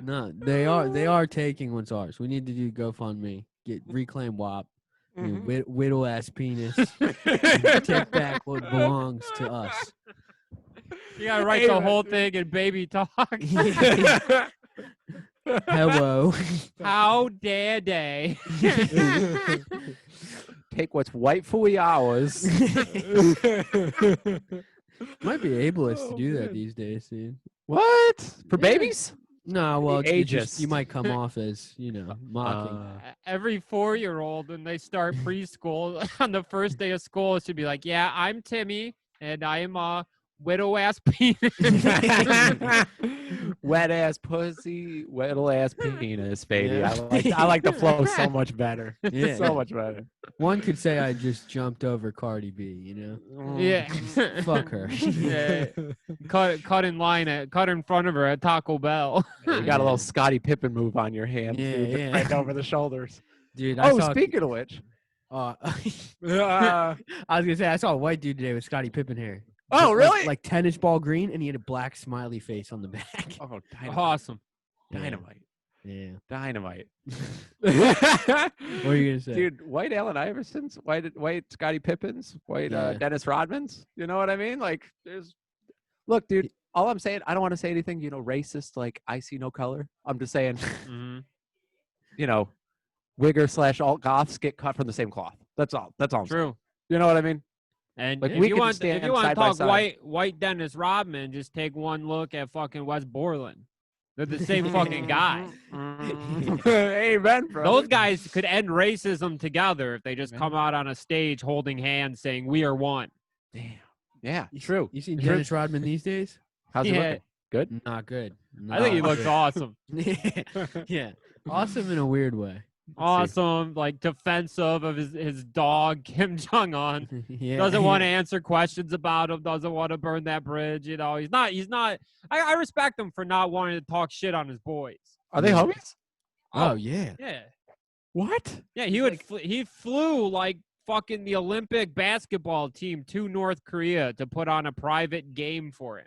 No, they are taking what's ours. We need to do GoFundMe. Reclaim W.A.P.P.E.R.S. Whittle ass penis. Take back what belongs to us. You gotta write the whole thing in baby talk. Hello. How dare they? Take what's rightfully ours. Might be ableist to do that these days, dude. What? For babies? No, well, Ageist. you might come off as, mocking. Every 4-year-old when they start preschool on the first day of school should be like, yeah, I'm Timmy and I am a widow ass penis. Wet ass pussy, wettle ass penis, baby. Yeah. I like the flow so much better. Yeah. So much better. One could say I just jumped over Cardi B, Yeah. Fuck her. Yeah. Cut in front of her at Taco Bell. You got a little Scottie Pippen move on your hand, Yeah, dude, yeah. right over the shoulders. Dude, Speaking of which. I was gonna say I saw a white dude today with Scottie Pippen hair. Oh, really? Like tennis ball green, and he had a black smiley face on the back. Oh, dynamite. Awesome. Dynamite. Yeah. Dynamite. What are you gonna say? Dude, white Allen Iversons, white Scottie Pippens, white Dennis Rodmans. You know what I mean? Like, look, dude, all I'm saying, I don't want to say anything, racist, like I see no color. I'm just saying, wigger / alt goths get cut from the same cloth. That's all. That's all. True. You know what I mean? And like, if you want to talk white Dennis Rodman, just take one look at fucking Wes Borland. They're the same fucking guy. Amen, bro. Those guys could end racism together if they just come out on a stage holding hands saying, we are one. Damn. Yeah, true. You seen Dennis Rodman these days? How's he looking? Good? Not good. I think he looks awesome. Yeah. Awesome in a weird way. Awesome, like defensive of his dog, Kim Jong-un. Yeah. Doesn't want to answer questions about him, doesn't want to burn that bridge, He's not I respect him for not wanting to talk shit on his boys. Are they homies? Oh yeah. Yeah. What? Yeah, he flew like fucking the Olympic basketball team to North Korea to put on a private game for him.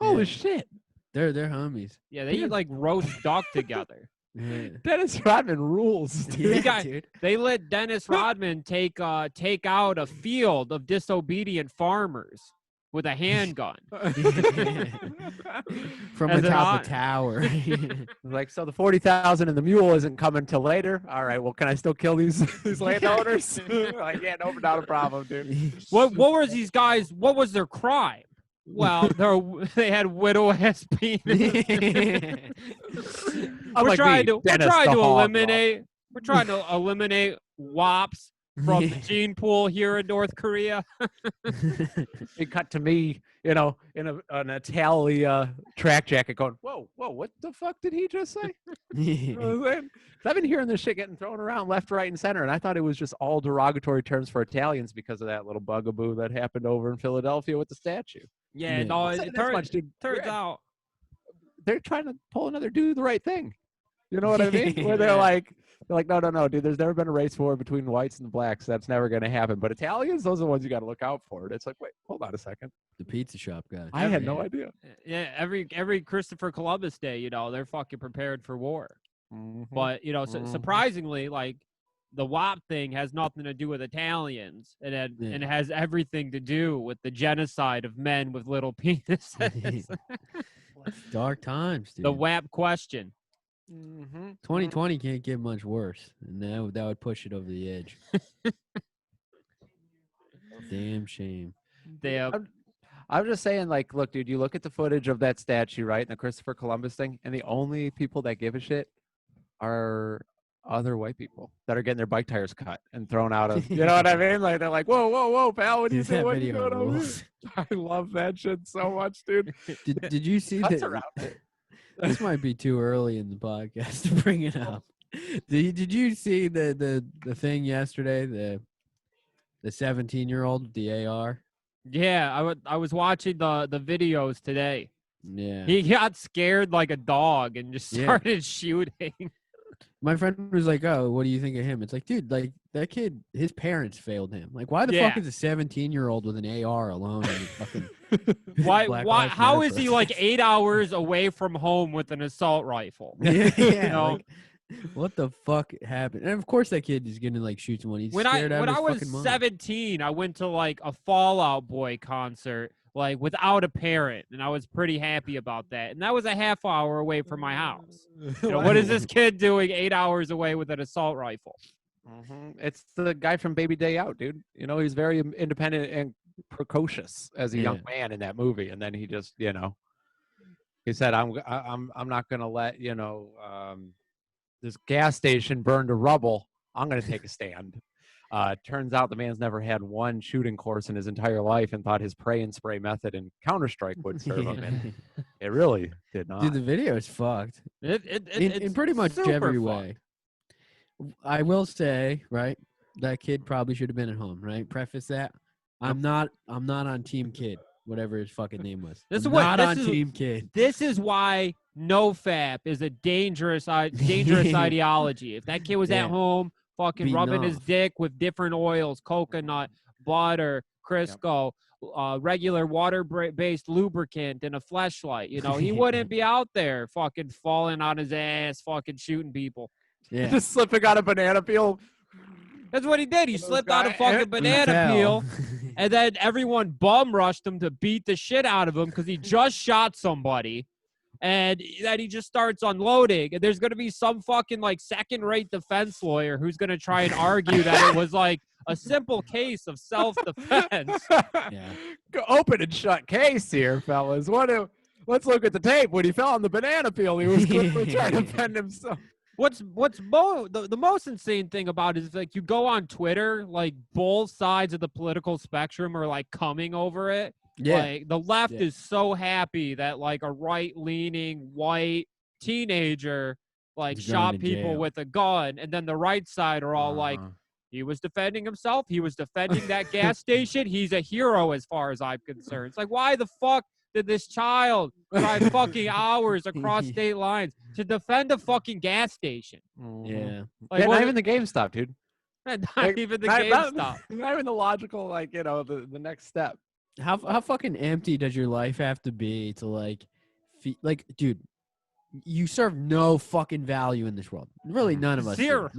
Holy shit. They're homies. Yeah, they eat like roast duck together. Yeah. Dennis Rodman rules, dude. Dude. They let Dennis Rodman take out a field of disobedient farmers with a handgun. From atop the tower. Like, so the 40,000 and the mule isn't coming till later. All right, well, can I still kill these landowners? Like, yeah, no, not a problem, dude. What were these guys? What was their crime? Well, they had widow ass penis. We're trying to eliminate W.A.P.P.E.R.S from the gene pool here in North Korea. It cut to me, in an Italia track jacket going, whoa, what the fuck did he just say? You know what I'm saying? I've been hearing this shit getting thrown around left, right, and center, and I thought it was just all derogatory terms for Italians because of that little bugaboo that happened over in Philadelphia with the statue. Yeah, no, it turns out they're trying to pull another do the right thing. You know what I mean? Where they're like, no, dude, there's never been a race war between whites and blacks. That's never going to happen. But Italians, those are the ones you got to look out for. And it's like, wait, hold on a second. The pizza shop guy. I had no idea. Yeah, every Christopher Columbus Day, they're fucking prepared for war. Mm-hmm. But, surprisingly, like, the W.A.P.P.E.R.S thing has nothing to do with Italians. And it has everything to do with the genocide of men with little penises. Dark times, dude. The W.A.P.P.E.R.S question. 2020 can't get much worse, and that would push it over the edge. Damn shame. I'm just saying, like, look, dude, you look at the footage of that statue, right, and the Christopher Columbus thing, and the only people that give a shit are other white people that are getting their bike tires cut and thrown out of, you know what I mean? Like, they're like, whoa, pal, what are you doing? What are you doing over here? I love that shit so much, dude. Did you see that? This might be too early in the podcast to bring it up. Did you see the thing yesterday? The 17-year-old with the AR. Yeah, I was watching the videos today. Yeah, he got scared like a dog and just started shooting. My friend was like, "Oh, what do you think of him?" It's like, dude, like that kid, his parents failed him. Like, why the fuck Yeah. is a 17-year-old with an AR alone in the fucking Black Why? Lives Matter How is he like protest? 8 hours away from home with an assault rifle? Yeah, You yeah. know, Like, what the fuck happened? And of course, that kid is gonna like shoot someone. He's when scared out when of I his was fucking mind. 17, I went to like a Fallout Boy concert, like without a parent, and I was pretty happy about that. And that was a half hour away from my house. You know, what is this kid doing 8 hours away with an assault rifle? It's the guy from Baby Day Out, dude. You know, he's very independent and precocious as a young man in that movie, and then he just, you know, he said, I'm not gonna let, you know, this gas station burn to rubble. I'm gonna take a stand. Turns out the man's never had one shooting course in his entire life and thought his pray and spray method in Counter-Strike would serve him, and it really did not. Dude, the video is fucked. In pretty much every way. I will say, right, that kid probably should have been at home, right? Preface that. I'm not on Team Kid, whatever his fucking name was. Team Kid. This is why no-fap is a dangerous ideology. If that kid was at home fucking Beating rubbing his off. dick with different oils, coconut, butter, Crisco, regular water-based lubricant, and a fleshlight, you know, he wouldn't be out there fucking falling on his ass, fucking shooting people. Yeah. Just slipping out a banana peel. That's what he did. He slipped out a fucking banana peel, and then everyone bum rushed him to beat the shit out of him because he just shot somebody. And then he just starts unloading. And there's going to be some fucking like second-rate defense lawyer who's going to try and argue that it was like a simple case of self-defense. Open and shut case here, fellas. Let's look at the tape. When he fell on the banana peel, he was clearly trying to defend himself. The most insane thing about it is like you go on Twitter, like both sides of the political spectrum are like coming over it. Yeah. Like the left is so happy that like a right-leaning white teenager like shot people with a gun, and then the right side are all like, he was defending himself. He was defending that gas station. He's a hero as far as I'm concerned. It's like, why the fuck did this child drive fucking hours across state lines to defend a fucking gas station? Yeah. Like, not even the GameStop, dude. Not even the GameStop. Not even the logical, like, you know, the next step. How fucking empty does your life have to be to like, dude, you serve no fucking value in this world. Really, none of us. Zero.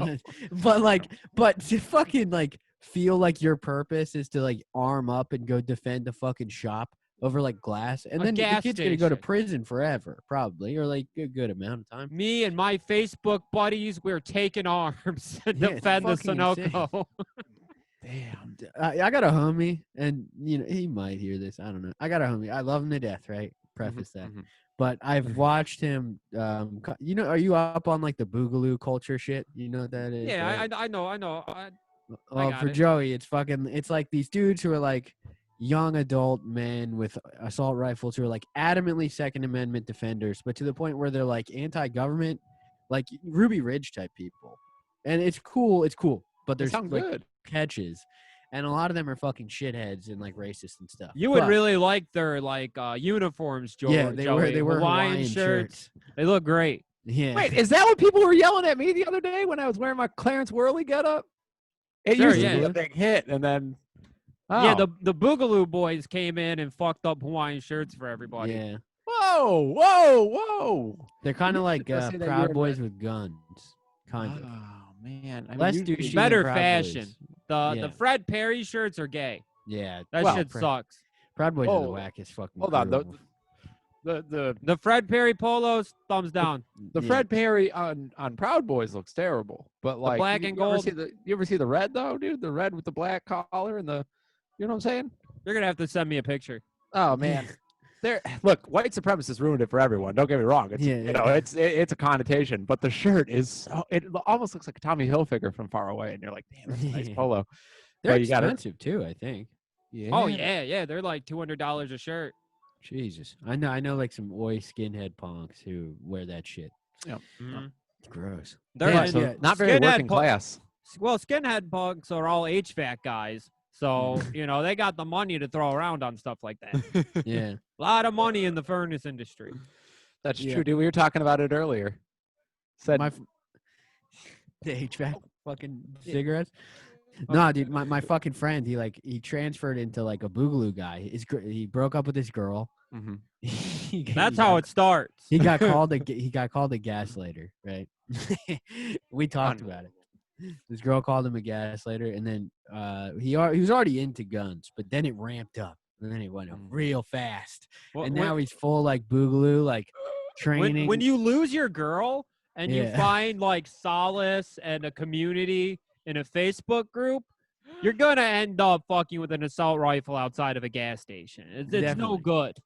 but to fucking like feel like your purpose is to like arm up and go defend a fucking shop over like glass, and then the kid's gonna go to prison forever, probably, or like a good amount of time. Me and my Facebook buddies, we're taking arms to defend the Sunoco. Damn. I got a homie, and you know he might hear this. I don't know. I got a homie. I love him to death, right? Preface that. But I've watched him. You know, are you up on like the boogaloo culture shit? You know what that is? Yeah, right? I know. For Joey, it's like these dudes who are like young adult men with assault rifles who are like adamantly Second Amendment defenders, but to the point where they're like anti-government, like Ruby Ridge type people. And it's cool. But there's like good catches, and a lot of them are fucking shitheads and like racist and stuff. You would really like their like uniforms, Joey. Yeah, they were Hawaiian shirts. They look great. Yeah. Wait, is that what people were yelling at me the other day when I was wearing my Clarence Worley getup? It used to be a big hit, and then yeah, the Boogaloo Boys came in and fucked up Hawaiian shirts for everybody. Yeah. Whoa! They're kind of like Proud Boys with guns, kind of. Oh man, less douchey. Better fashion. The Fred Perry shirts are gay. Yeah, that shit sucks. Proud Boys are the wackest fucking. Hold on, the Fred Perry polos, thumbs down. The Fred Perry on Proud Boys looks terrible, but like the black and gold. You ever see the red though, dude? The red with the black collar and the, you know what I'm saying? You're gonna have to send me a picture. Oh man, look, white supremacists ruined it for everyone. Don't get me wrong. It's, you know, it's a connotation, but the shirt is it almost looks like a Tommy Hilfiger from far away, and you're like, damn, that's a nice polo. They're expensive too, I think. Yeah. Oh yeah, they're like $200 a shirt. Jesus, I know like some oi skinhead punks who wear that shit. Yeah, it's gross. They're not very working class. Well, skinhead punks are all HVAC guys, so you know they got the money to throw around on stuff like that. Yeah, a lot of money in the furnace industry. That's true, dude. We were talking about it earlier. The HVAC fucking cigarettes. No, dude, my fucking friend, he transferred into like a boogaloo guy. He broke up with his girl. Mm-hmm. That's how it starts. He got called a gaslighter, right? We talked about it. This girl called him a gaslighter, and then he was already into guns, but then it ramped up, and then it went up real fast, and now he's full like boogaloo, like training. When you lose your girl and you find like solace and a community in a Facebook group, you're gonna end up fucking with an assault rifle outside of a gas station. It's no good.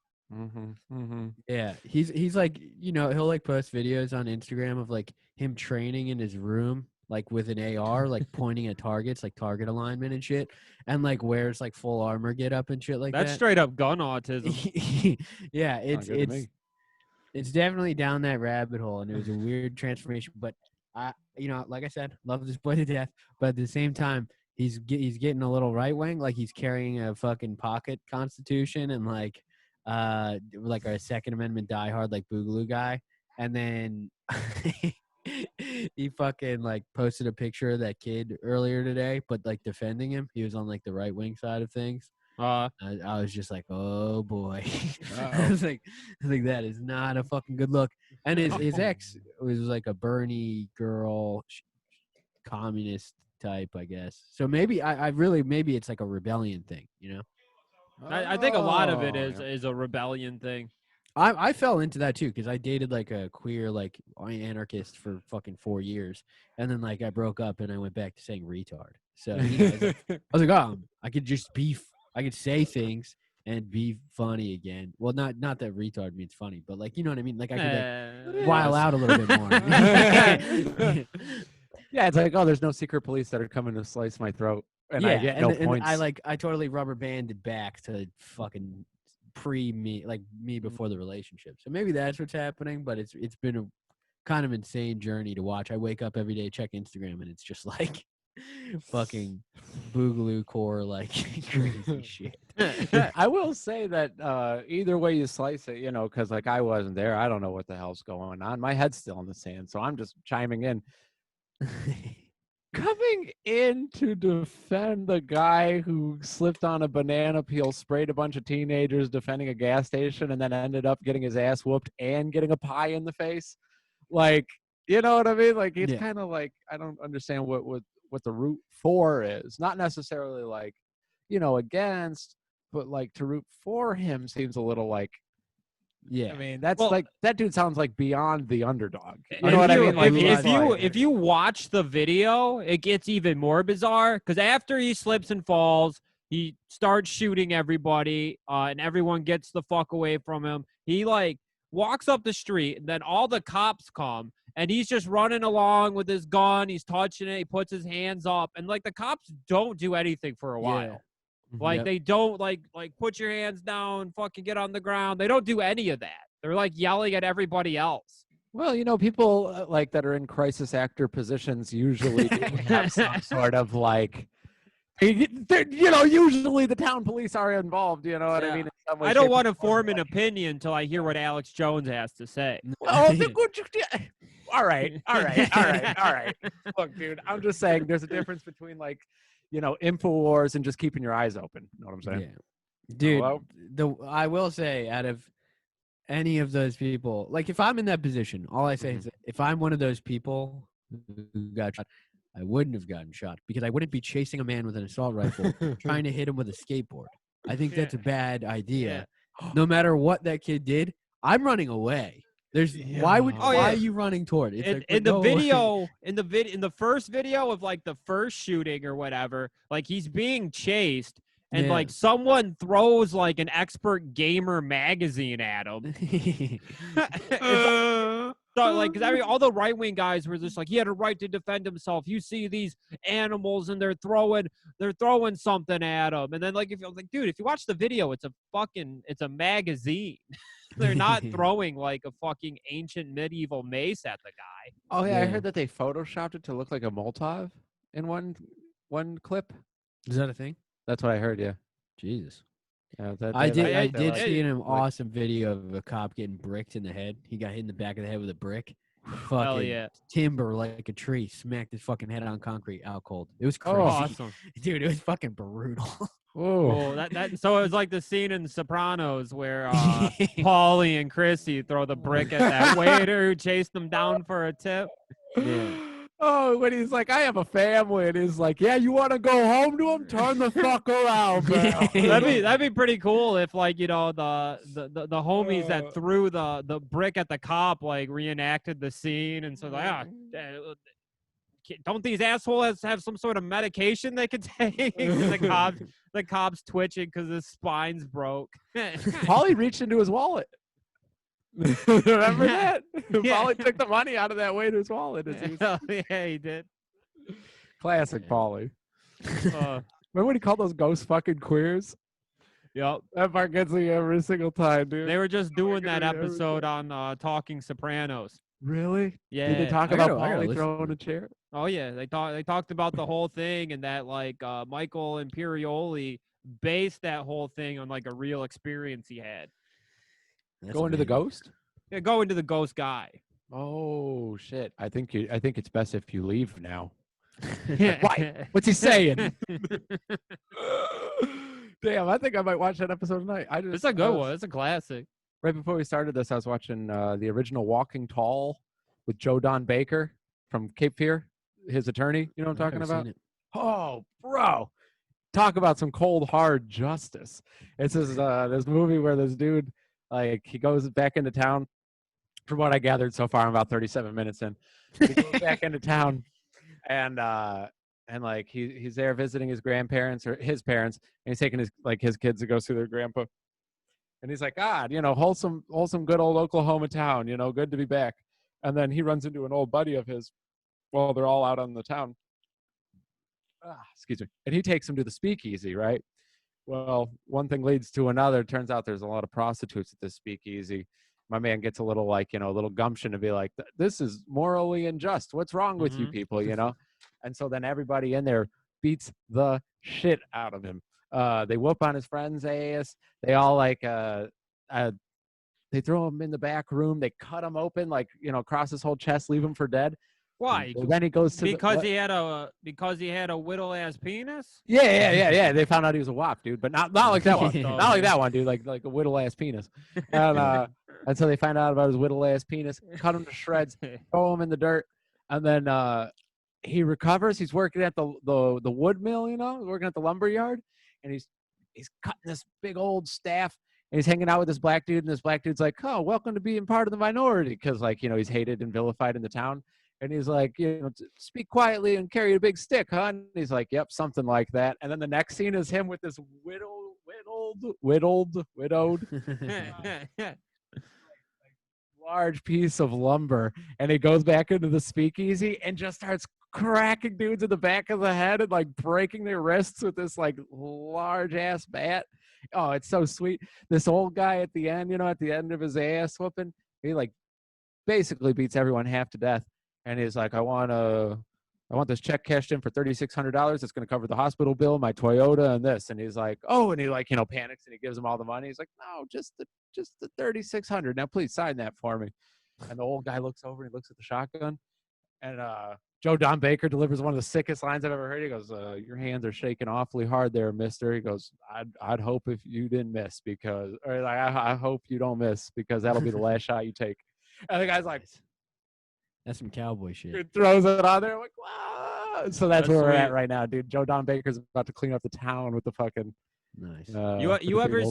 Yeah, he's like, he'll like post videos on Instagram of like him training in his room, like with an AR, like pointing at targets, like target alignment and shit, and like wears like full armor get up and shit like that. That's straight up gun autism. Yeah, it's definitely down that rabbit hole, and it was a weird transformation. But like I said, love this boy to death. But at the same time, he's getting a little right wing, like he's carrying a fucking pocket constitution and like a Second Amendment diehard like boogaloo guy, and then he fucking like posted a picture of that kid earlier today, but like defending him. He was on like the right wing side of things. I was just like, oh boy. I was like, that is not a fucking good look. And his ex was like a Bernie girl, communist type, I guess. So maybe maybe it's like a rebellion thing, I think a lot of it is a rebellion thing. I fell into that too, because I dated like a queer like anarchist for fucking 4 years, and then like I broke up and I went back to saying retard. So I was like, oh, I could just I could say things and be funny again. Well, not that retard means funny, but like, you know what I mean? Like I could like while out a little bit more. Yeah, it's like, oh, there's no secret police that are coming to slice my throat, and I get no points. And I totally rubber banded back to fucking me before the relationship. So maybe that's what's happening, but it's been a kind of insane journey to watch. I wake up every day, check Instagram, and it's just like fucking boogaloo core, like crazy shit. I will say that either way you slice it, because like I wasn't there, I don't know what the hell's going on. My head's still in the sand, so I'm just chiming in. Coming in to defend the guy who slipped on a banana peel, sprayed a bunch of teenagers, defending a gas station, and then ended up getting his ass whooped and getting a pie in the face. Like, you know what I mean? Like, it's kind of like, I don't understand what the root for is. Not necessarily like, against, but like to root for him seems a little like, I mean, that's like, that dude sounds like beyond the underdog. You know what I mean? Like, if you watch the video, it gets even more bizarre, because after he slips and falls, he starts shooting everybody, and everyone gets the fuck away from him. He like walks up the street, and then all the cops come, and he's just running along with his gun. He's touching it. He puts his hands up, and like the cops don't do anything for a while. Like they don't like put your hands down, fucking get on the ground. They don't do any of that. They're like yelling at everybody else. Well, people like that are in crisis actor positions usually have some sort of like, usually the town police are involved. You know what I mean? I don't want to form an opinion until I hear what Alex Jones has to say. All right. Look, dude, I'm just saying there's a difference between like, InfoWars and just keeping your eyes open. You know what I'm saying? Yeah. Dude, I will say, out of any of those people, like if I'm in that position, all I say is if I'm one of those people who got shot, I wouldn't have gotten shot because I wouldn't be chasing a man with an assault rifle trying to hit him with a skateboard. I think that's a bad idea. No matter what that kid did, I'm running away. Why are you running toward it? In the first video of like the first shooting or whatever, like he's being chased and like someone throws like an Expert Gamer magazine at him. So like, because all the right wing guys were just like, he had a right to defend himself. You see these animals and they're throwing something at him, and then like if you watch the video, it's a magazine. They're not throwing like a fucking ancient medieval mace at the guy. Oh yeah, I heard that they photoshopped it to look like a Molotov in one clip. Is that a thing? That's what I heard. Yeah. Jesus. Yeah, I did see an awesome video of a cop getting bricked in the head. He got hit in the back of the head with a brick, fucking timber like a tree, smacked his fucking head on concrete, out cold. It was crazy. Awesome. Dude, it was fucking brutal. Oh, that so it was like the scene in Sopranos where Paulie and Chrissy throw the brick at that waiter who chased them down for a tip. Yeah. Oh, when he's like, I have a family, and he's like, yeah, you want to go home to him? Turn the fuck around, man. That'd be pretty cool if, like, you know, the homies that threw the brick at the cop like reenacted the scene, and so like, don't these assholes have some sort of medication they could take? the cop's twitching because his spine's broke. Paulie reached into his wallet. Remember that? Yeah. Paulie took the money out of that waiter's wallet. Yeah, he did. Classic Paulie. Uh, Remember when he called those ghosts fucking queers? Yep. That part gets me every single time, dude. They were just doing that episode on Talking Sopranos. Really? Yeah. Did they talk about Paulie throwing a chair? Oh yeah, they talked about the whole thing, and that like Michael Imperioli based that whole thing on like a real experience he had. Go into the ghost? Yeah, go into the ghost guy. Oh shit! I think it's best if you leave now. Why? What's he saying? Damn, I think I might watch that episode tonight. It's a good one. It's a classic. Right before we started this, I was watching the original Walking Tall with Joe Don Baker from Cape Fear, his attorney. You know what I'm talking about? Oh, bro. Talk about some cold, hard justice. It's this movie where this dude, like, he goes back into town. From what I gathered so far, I'm about 37 minutes in. He goes back into town, and like he's there visiting his grandparents or his parents, and he's taking his kids to go see their grandpa. And he's like, God, you know, wholesome, good old Oklahoma town, you know, good to be back. And then he runs into an old buddy of his while they're all out on the town. Excuse me. And he takes him to the speakeasy, right? Well, one thing leads to another. Turns out there's a lot of prostitutes at this speakeasy. My man gets a little a little gumption to be like, this is morally unjust. What's wrong with you people, you know? And so then everybody in there beats the shit out of him. They whoop on his friend's ass. They all they throw him in the back room. They cut him open, across his whole chest, leave him for dead. Why? So then he goes to he had a whittle ass penis. Yeah. They found out he was a W.A.P.P.E.R.S, dude, but not like that one. Not like that one, dude. Like a whittle ass penis. And so they find out about his whittle ass penis, cut him to shreds, throw him in the dirt, and then he recovers. He's working at the wood mill, you know, working at the lumber yard, and he's cutting this big old staff. And he's hanging out with this black dude, and this black dude's like, "Oh, welcome to being part of the minority," because he's hated and vilified in the town. And he's like, speak quietly and carry a big stick, huh? And he's like, yep, something like that. And then the next scene is him with this widowed large piece of lumber, and he goes back into the speakeasy and just starts cracking dudes in the back of the head and breaking their wrists with this large ass bat. Oh, it's so sweet. This old guy at the end, at the end of his ass whooping, he basically beats everyone half to death. And he's like, I want this check cashed in for $3,600. It's going to cover the hospital bill, my Toyota, and this. And he's like, oh, and he panics and he gives him all the money. He's like, no, just the $3,600. Now please sign that for me. And the old guy looks over and he looks at the shotgun, and Joe Don Baker delivers one of the sickest lines I've ever heard. He goes, your hands are shaking awfully hard there, mister. He goes, I'd hope if you didn't miss I hope you don't miss, because that'll be the last shot you take. And the guy's like, that's some cowboy shit. He throws it on there. I'm like, wow. So that's where we're at right now, dude. Joe Don Baker's about to clean up the town with the fucking nice. You ever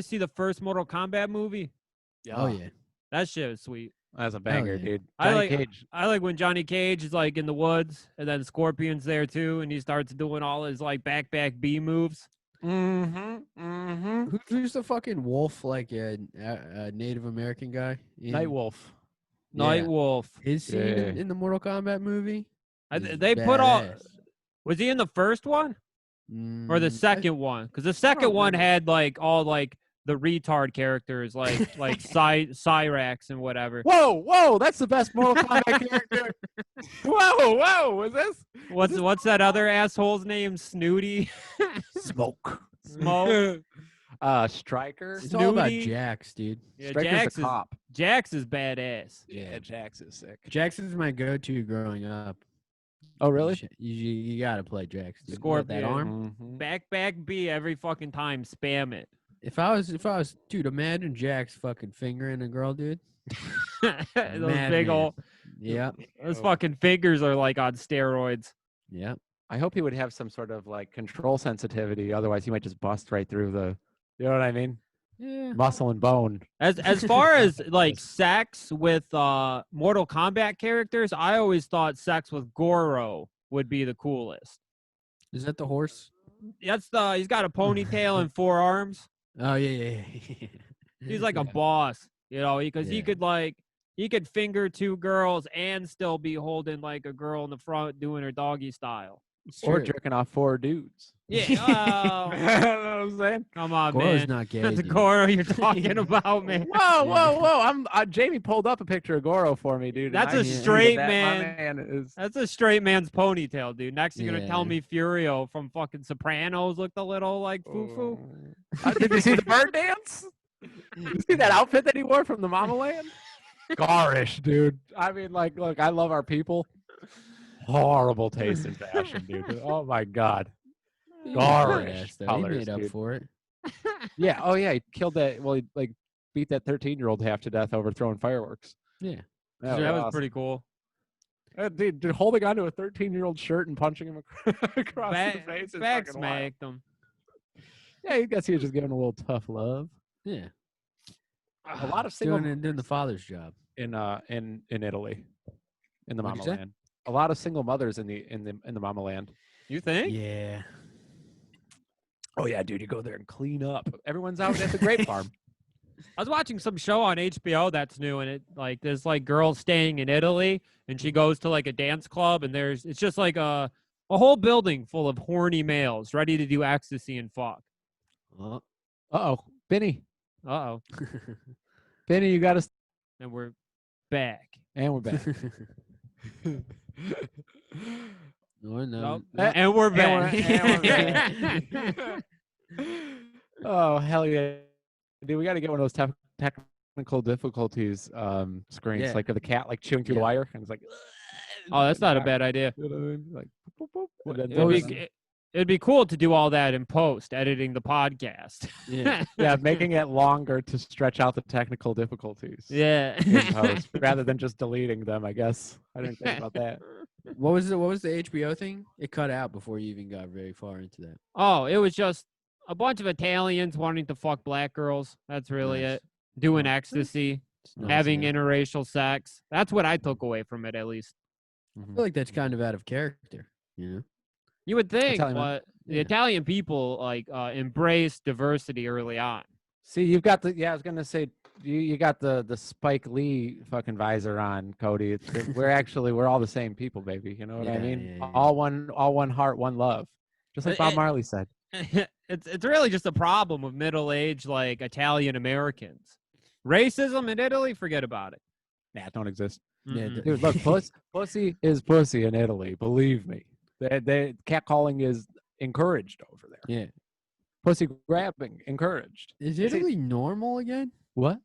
see the first Mortal Kombat movie? Oh yeah. That shit was sweet. That's a banger, dude. Cage. I like when Johnny Cage is in the woods, and then Scorpion's there too, and he starts doing all his back B moves. Who's the fucking wolf, a Native American guy? Nightwolf. Nightwolf. His scene in the Mortal Kombat movie? They put all. Was he in the first one or the second one? Because the second one had all the retard characters like Cyrax and whatever. Whoa! That's the best Mortal Kombat character. Whoa! Was this? What's that other asshole's name? Snooty. Smoke. Striker. It's all about Snooty. Jax, dude. Yeah, Striker's the cop. Jax is badass. Yeah, Jax is sick. Jax is my go-to growing up. Oh, really? You gotta play Jax, dude. Scorpion. That arm. Back B every fucking time. Spam it. If I was, dude, imagine Jax fucking fingering a girl, dude. Those big old. Yep. Those fucking fingers are like on steroids. Yep. I hope he would have some sort of like control sensitivity. Otherwise, he might just bust right through the. You know what I mean? Yeah. Muscle and bone. As far as like sex with Mortal Kombat characters, I always thought sex with Goro would be the coolest. Is that the horse? That's he's got a ponytail and 4 arms. Oh yeah. He's like a boss, you know, because he could finger 2 girls and still be holding like a girl in the front doing her doggy style. Or jerking off 4 dudes. Yeah. You know what I'm saying? Come on, Goro's man. not gay. That's a dude. Goro you're talking about, man. Whoa! Jamie pulled up a picture of Goro for me, dude. That's and a I see straight that man. That's a straight man's ponytail, dude. Next, you're gonna tell me Furio from fucking Sopranos looked a little like foo-foo. Did you see the bird dance? You see that outfit that he wore from the Mama Land? Garish, dude. I mean, like, look, I love our people. Horrible taste in fashion, dude. Oh my god. Garish. He Colors, made up dude. for it. Yeah. Oh yeah. He killed that. Well, he like beat that 13-year-old half to death over throwing fireworks. Yeah. That was awesome. pretty cool. Dude, holding onto a 13-year-old shirt and punching him across the face is Back fucking wild. smacked him. Yeah, I guess he was just giving a little tough love. Yeah. A lot of single doing the father's job in Italy, in the What'd Mama you say? Land. A lot of single mothers in the Mama Land. You think? Yeah. Oh yeah, dude, you go there and clean up. Everyone's out at the grape farm. I was watching some show on HBO that's new, and it like there's like girls staying in Italy, and she goes to like a dance club, and it's just like a whole building full of horny males ready to do ecstasy and fuck. Uh-oh, Benny. Uh-oh. Benny, you got to. And we're back. And we're back. No. And we're back. And we're back. Oh, hell yeah. Dude, we got to get one of those technical difficulties screens, like of the cat like chewing through the wire. And it's like, oh, that's not a bad idea. You know what I mean? Like, boop, boop, it'd be cool to do all that in post, editing the podcast. Yeah, making it longer to stretch out the technical difficulties. Yeah. In post, rather than just deleting them, I guess. I didn't think about that. What was the HBO thing? It cut out before you even got very far into that. Oh, it was just a bunch of Italians wanting to fuck black girls. That's really it. Doing ecstasy, having interracial sex. That's what I took away from it, at least. I feel like that's kind of out of character, you know? You would think, Italian, but the Italian people like embrace diversity early on. See, you've got the I was gonna say you got the Spike Lee fucking visor on, Kody. We're all the same people, baby. You know what I mean? Yeah. All one heart, one love. Just like Bob Marley said. It's really just a problem of middle-aged like Italian Americans. Racism in Italy, forget about it. Nah, it don't exist. Yeah, Dude, look, pussy is pussy in Italy. Believe me. They catcalling is encouraged over there. Yeah. Pussy grabbing encouraged. Is Italy normal again? What?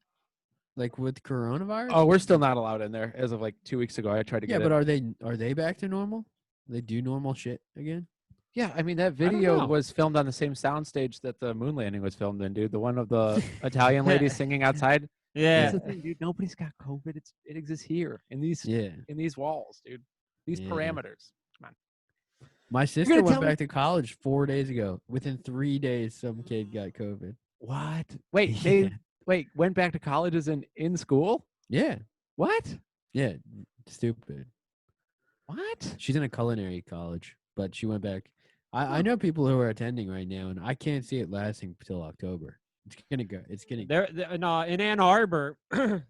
Like with coronavirus? Oh, we're still not allowed in there as of like 2 weeks ago. I tried to get but are they back to normal? They do normal shit again? Yeah, I mean, that video was filmed on the same soundstage that the moon landing was filmed in, dude. The one of the Italian lady singing outside. Yeah. That's the thing, dude. Nobody's got COVID. It exists here in these walls, dude. These parameters. Come on. My sister went back to college 4 days ago. Within 3 days, some kid got COVID. What? Wait, went back to college as in school? Yeah. What? Yeah. Stupid. What? She's in a culinary college, but she went back. I know people who are attending right now, and I can't see it lasting until October. It's gonna go. It's gonna. In Ann Arbor, they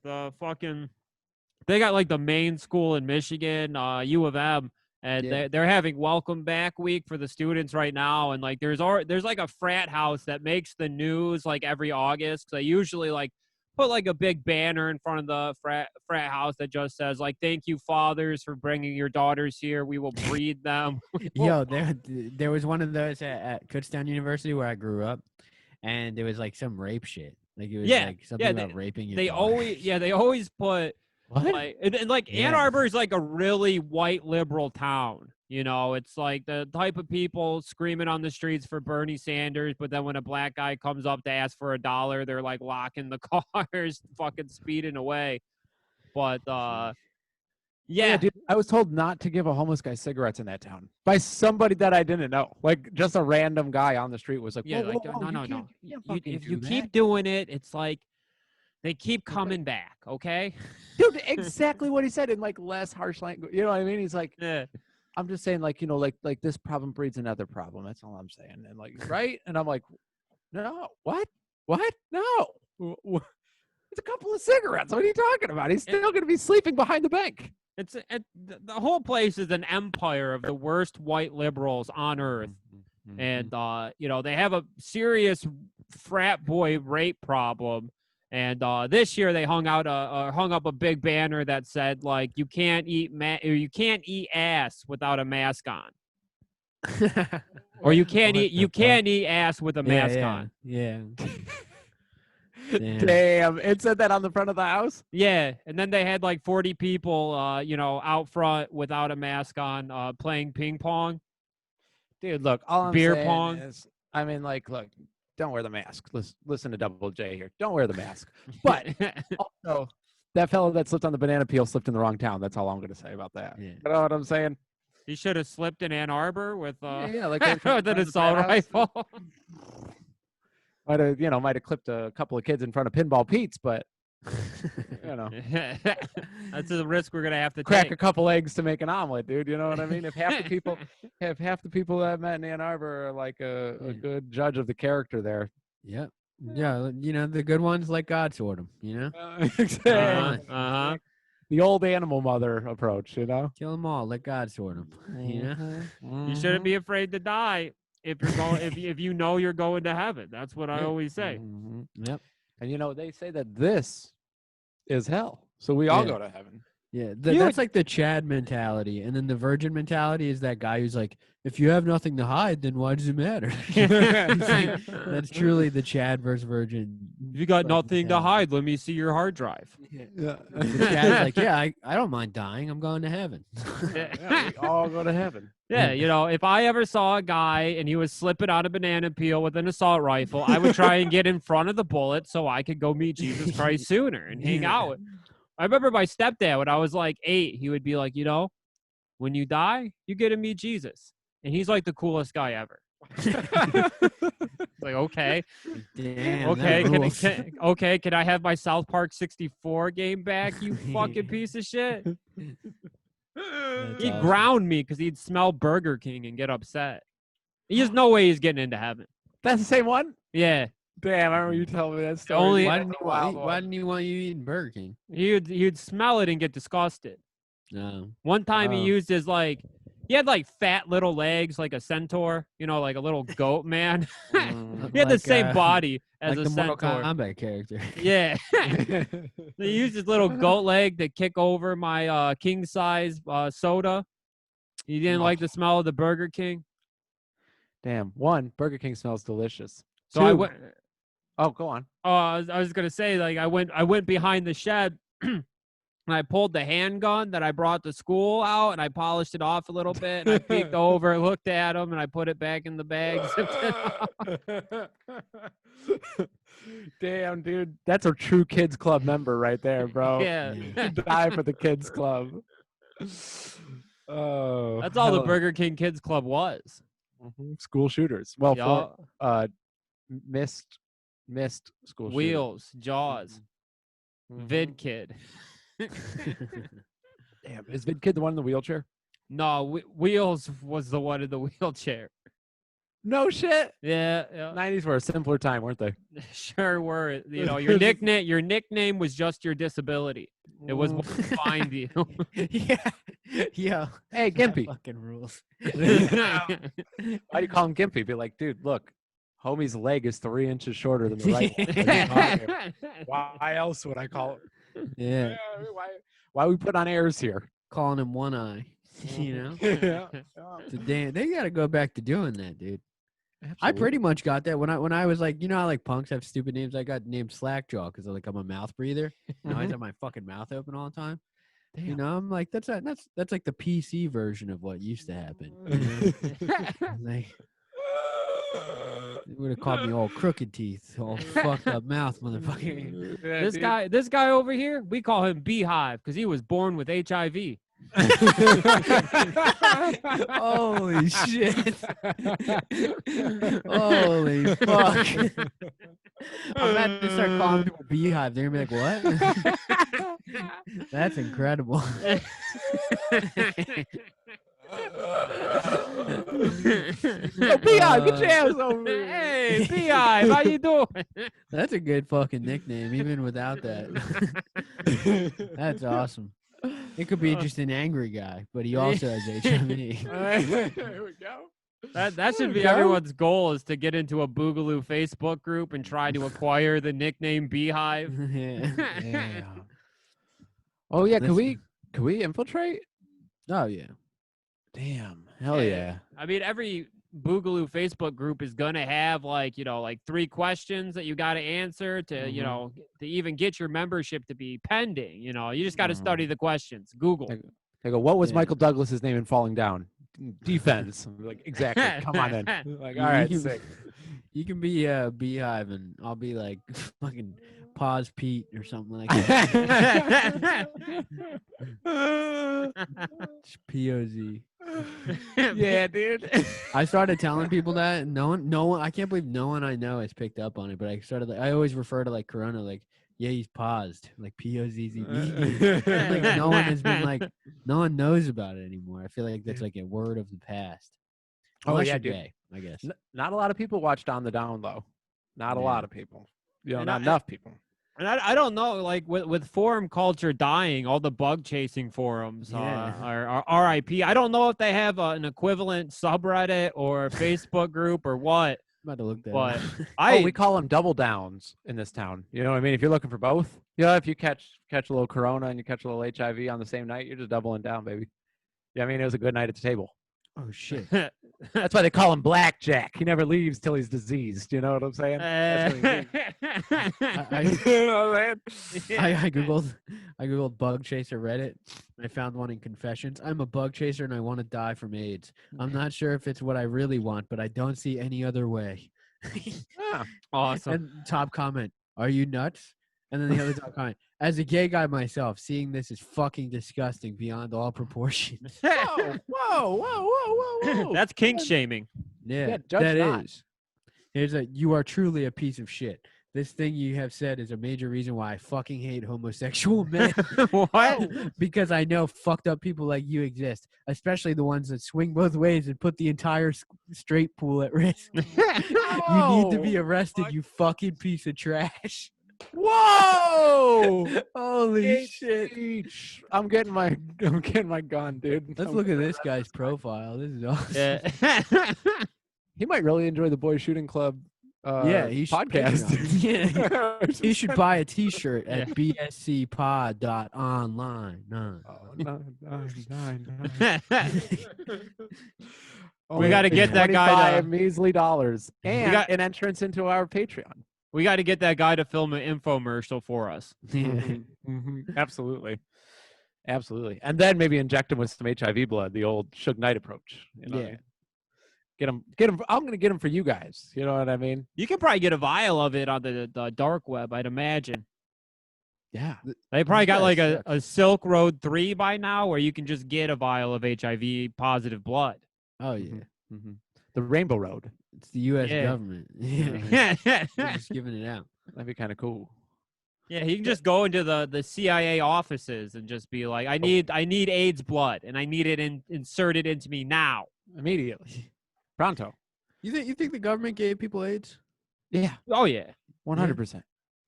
got like the main school in Michigan, U of M, and they're having welcome back week for the students right now. And like there's like a frat house that makes the news like every August. They usually like put like a big banner in front of the frat house that just says like, "Thank you, fathers, for bringing your daughters here. We will breed them." Yo, there was one of those at Kutztown University where I grew up, and it was like some rape shit. Like it was Yeah, like something about raping your they daughter. always put What? like and like Ann Yeah. Arbor is like a really white liberal town. You know, it's like the type of people screaming on the streets for Bernie Sanders, but then when a black guy comes up to ask for $1, they're like locking the cars, fucking speeding away. But yeah, dude. I was told not to give a homeless guy cigarettes in that town by somebody that I didn't know. Like just a random guy on the street was like, yeah, whoa, like whoa, whoa, no. you can't If do you that. keep doing it, it's like they keep coming back. Okay, Dude, exactly what he said in like less harsh language. You know what I mean? He's like, yeah. I'm just saying, like, you know, like this problem breeds another problem. That's all I'm saying. And like, right? And I'm like, no, what? No. It's a couple of cigarettes. What are you talking about? He's still going to be sleeping behind the bank. The whole place is an empire of the worst white liberals on earth. And you know, they have a serious frat boy rape problem. And this year they hung up a big banner that said like you can't eat ass without a mask on. Or you can't eat ass with a mask on. Yeah. Damn. It said that on the front of the house? Yeah, and then they had like 40 people you know, out front without a mask on playing ping pong. Dude, look, all I'm Beer saying pong. is, I mean, like, look, don't wear the mask. Listen to Double J here. Don't wear the mask. But also, that fellow that slipped on the banana peel slipped in the wrong town. That's all I'm going to say about that. Yeah. You know what I'm saying? He should have slipped in Ann Arbor with like with an assault rifle. might have clipped a couple of kids in front of Pinball Pete's, but you know, that's a risk we're gonna have to crack take. a couple eggs to make an omelet, dude. You know what I mean? If half the people that I met in Ann Arbor are like a good judge of the character there. Yep. Yeah, you know, the good ones like God sort them, you know? Exactly. The old animal mother approach, you know? Kill them all, let God sort them, you know? You shouldn't be afraid to die if you're going if you know you're going to heaven. That's what I always say. Yep. And you know, they say that this is hell. So we all go to heaven. Yeah, that's like the Chad mentality. And then the virgin mentality is that guy who's like, if you have nothing to hide, then why does it matter? That's truly the Chad versus virgin. If you got nothing to hide, let me see your hard drive. The Chad's like, yeah, I don't mind dying. I'm going to heaven. We all go to heaven. Yeah, you know, if I ever saw a guy and he was slipping out a banana peel with an assault rifle, I would try and get in front of the bullet so I could go meet Jesus Christ sooner and hang out. I remember my stepdad, when I was like 8, he would be like, you know, when you die, you get to meet Jesus. And he's like the coolest guy ever. Like, okay. Damn, Okay, can I have my South Park 64 game back, you fucking piece of shit? He'd ground me because he'd smell Burger King and get upset. There's no way he's getting into heaven. That's the same one? Yeah. Damn, I remember you telling me that story. Why didn't you want you eating Burger King? He'd smell it and get disgusted. No. One time he used his like, he had like fat little legs like a centaur, you know, like a little goat man. He had the same body as like a the Mortal centaur. Kombat character. Yeah. He used his little goat leg to kick over my king size soda. He didn't like the smell of the Burger King. Damn. One, Burger King smells delicious. So Two, I went. Oh, go on. I was gonna say, like, I went behind the shed and I pulled the handgun that I brought to school out and I polished it off a little bit. And I peeked over, looked at him, and I put it back in the bag. Damn, dude, that's a true kids club member right there, bro. Yeah. Die for the kids club. Oh, that's all the Burger King Kids Club was. School shooters. Well, yeah. missed school Wheels, shooters. Jaws, Vid Kid. Damn, is Vid Kid the one in the wheelchair? No, Wheels was the one in the wheelchair. No shit. Yeah. 90s were a simpler time, weren't they? Sure were. You know, your nickname was just your disability. It was what defined you. Yeah. Hey, Gimpy. Fucking rules. Why do you call him Gimpy? Be like, dude, look, homie's leg is 3 inches shorter than the right one. Why else would I call it? Yeah. Why we put on airs here? Calling him One Eye. You know? Yeah. So damn, they got to go back to doing that, dude. I pretty much got that when I was like, you know how like punks have stupid names. I got named Slackjaw because like I'm a mouth breather. I always have my fucking mouth open all the time. Damn. You know, I'm like that's like the PC version of what used to happen. Like, they would have called me all crooked teeth, all fucked up mouth, motherfucker. This guy over here, we call him Beehive because he was born with HIV. Holy shit! Holy fuck! I'm about to start calling people Beehive. They're gonna be like, "What?" That's incredible. Beehive, get your ass over here. Hey, Beehive, how you doing? That's a good fucking nickname, even without that. That's awesome. It could be just an angry guy, but he also has HIV. There we go. That should be everyone's goal, is to get into a Boogaloo Facebook group and try to acquire the nickname Beehive. Yeah. Oh yeah, could we infiltrate? Oh yeah. Damn, hell yeah. I mean, every Boogaloo Facebook group is gonna have like 3 questions that you got to answer to to even get your membership to be pending. You just got to study the questions. Google. They go, what was Michael Douglas's name in Falling Down? Defense. I'm like, exactly. Come on in. Like, all right, sick. You can be a Beehive, and I'll be like fucking Pause Pete or something like that. POZ. Yeah, dude. I started telling people that, and no one. I can't believe no one I know has picked up on it. But I always refer to like Corona, like, yeah, he's paused, like POZZ. Like no one has been like, no one knows about it anymore. I feel like that's like a word of the past. Unless you're gay, I guess. Not a lot of people watched On the Down though. Not a lot of people. Not enough people. And I don't know, like with forum culture dying, all the bug chasing forums are RIP. I don't know if they have an equivalent subreddit or Facebook group or what. I'm about to look that but up. We call them double downs in this town. You know what I mean? If you're looking for both, if you catch a little Corona and you catch a little HIV on the same night, you're just doubling down, baby. Yeah, I mean, it was a good night at the table. Oh shit. That's why they call him Blackjack. He never leaves till he's diseased. You know what I'm saying? That's what you know what I'm saying? I googled bug chaser Reddit. I found one in confessions. I'm a bug chaser and I want to die from AIDS. I'm not sure if it's what I really want, but I don't see any other way. Awesome. And top comment, are you nuts? And then the other top comment, as a gay guy myself, seeing this is fucking disgusting beyond all proportions. Whoa. That's kink shaming. Yeah, judge that not. is. You are truly a piece of shit. This thing you have said is a major reason why I fucking hate homosexual men. What? Because I know fucked up people like you exist, especially the ones that swing both ways and put the entire straight pool at risk. You need to be arrested, you fucking piece of trash. Whoa! Holy shit! I'm getting my gun, dude. Let's look at this guy's profile. This is awesome. Yeah. He might really enjoy the Boys Shooting Club. He should podcast. Yeah, he should buy a T-shirt at bscpod.online. We got to get that guy to measly dollars and an entrance into our Patreon. We got to get that guy to film an infomercial for us. Absolutely. And then maybe inject him with some HIV blood, the old Suge Knight approach. Get him. I'm going to get him for you guys. You know what I mean? You can probably get a vial of it on the dark web, I'd imagine. Yeah. They probably got like a Silk Road 3 by now where you can just get a vial of HIV positive blood. Oh, yeah. Mm-hmm. The Rainbow Road. It's the U.S. government. Yeah. They're just giving it out. That'd be kind of cool. Yeah, he can just go into the CIA offices and just be like, I need AIDS blood, and I need it inserted into me now. Immediately. Pronto. You think the government gave people AIDS? Yeah. Oh, yeah. 100%.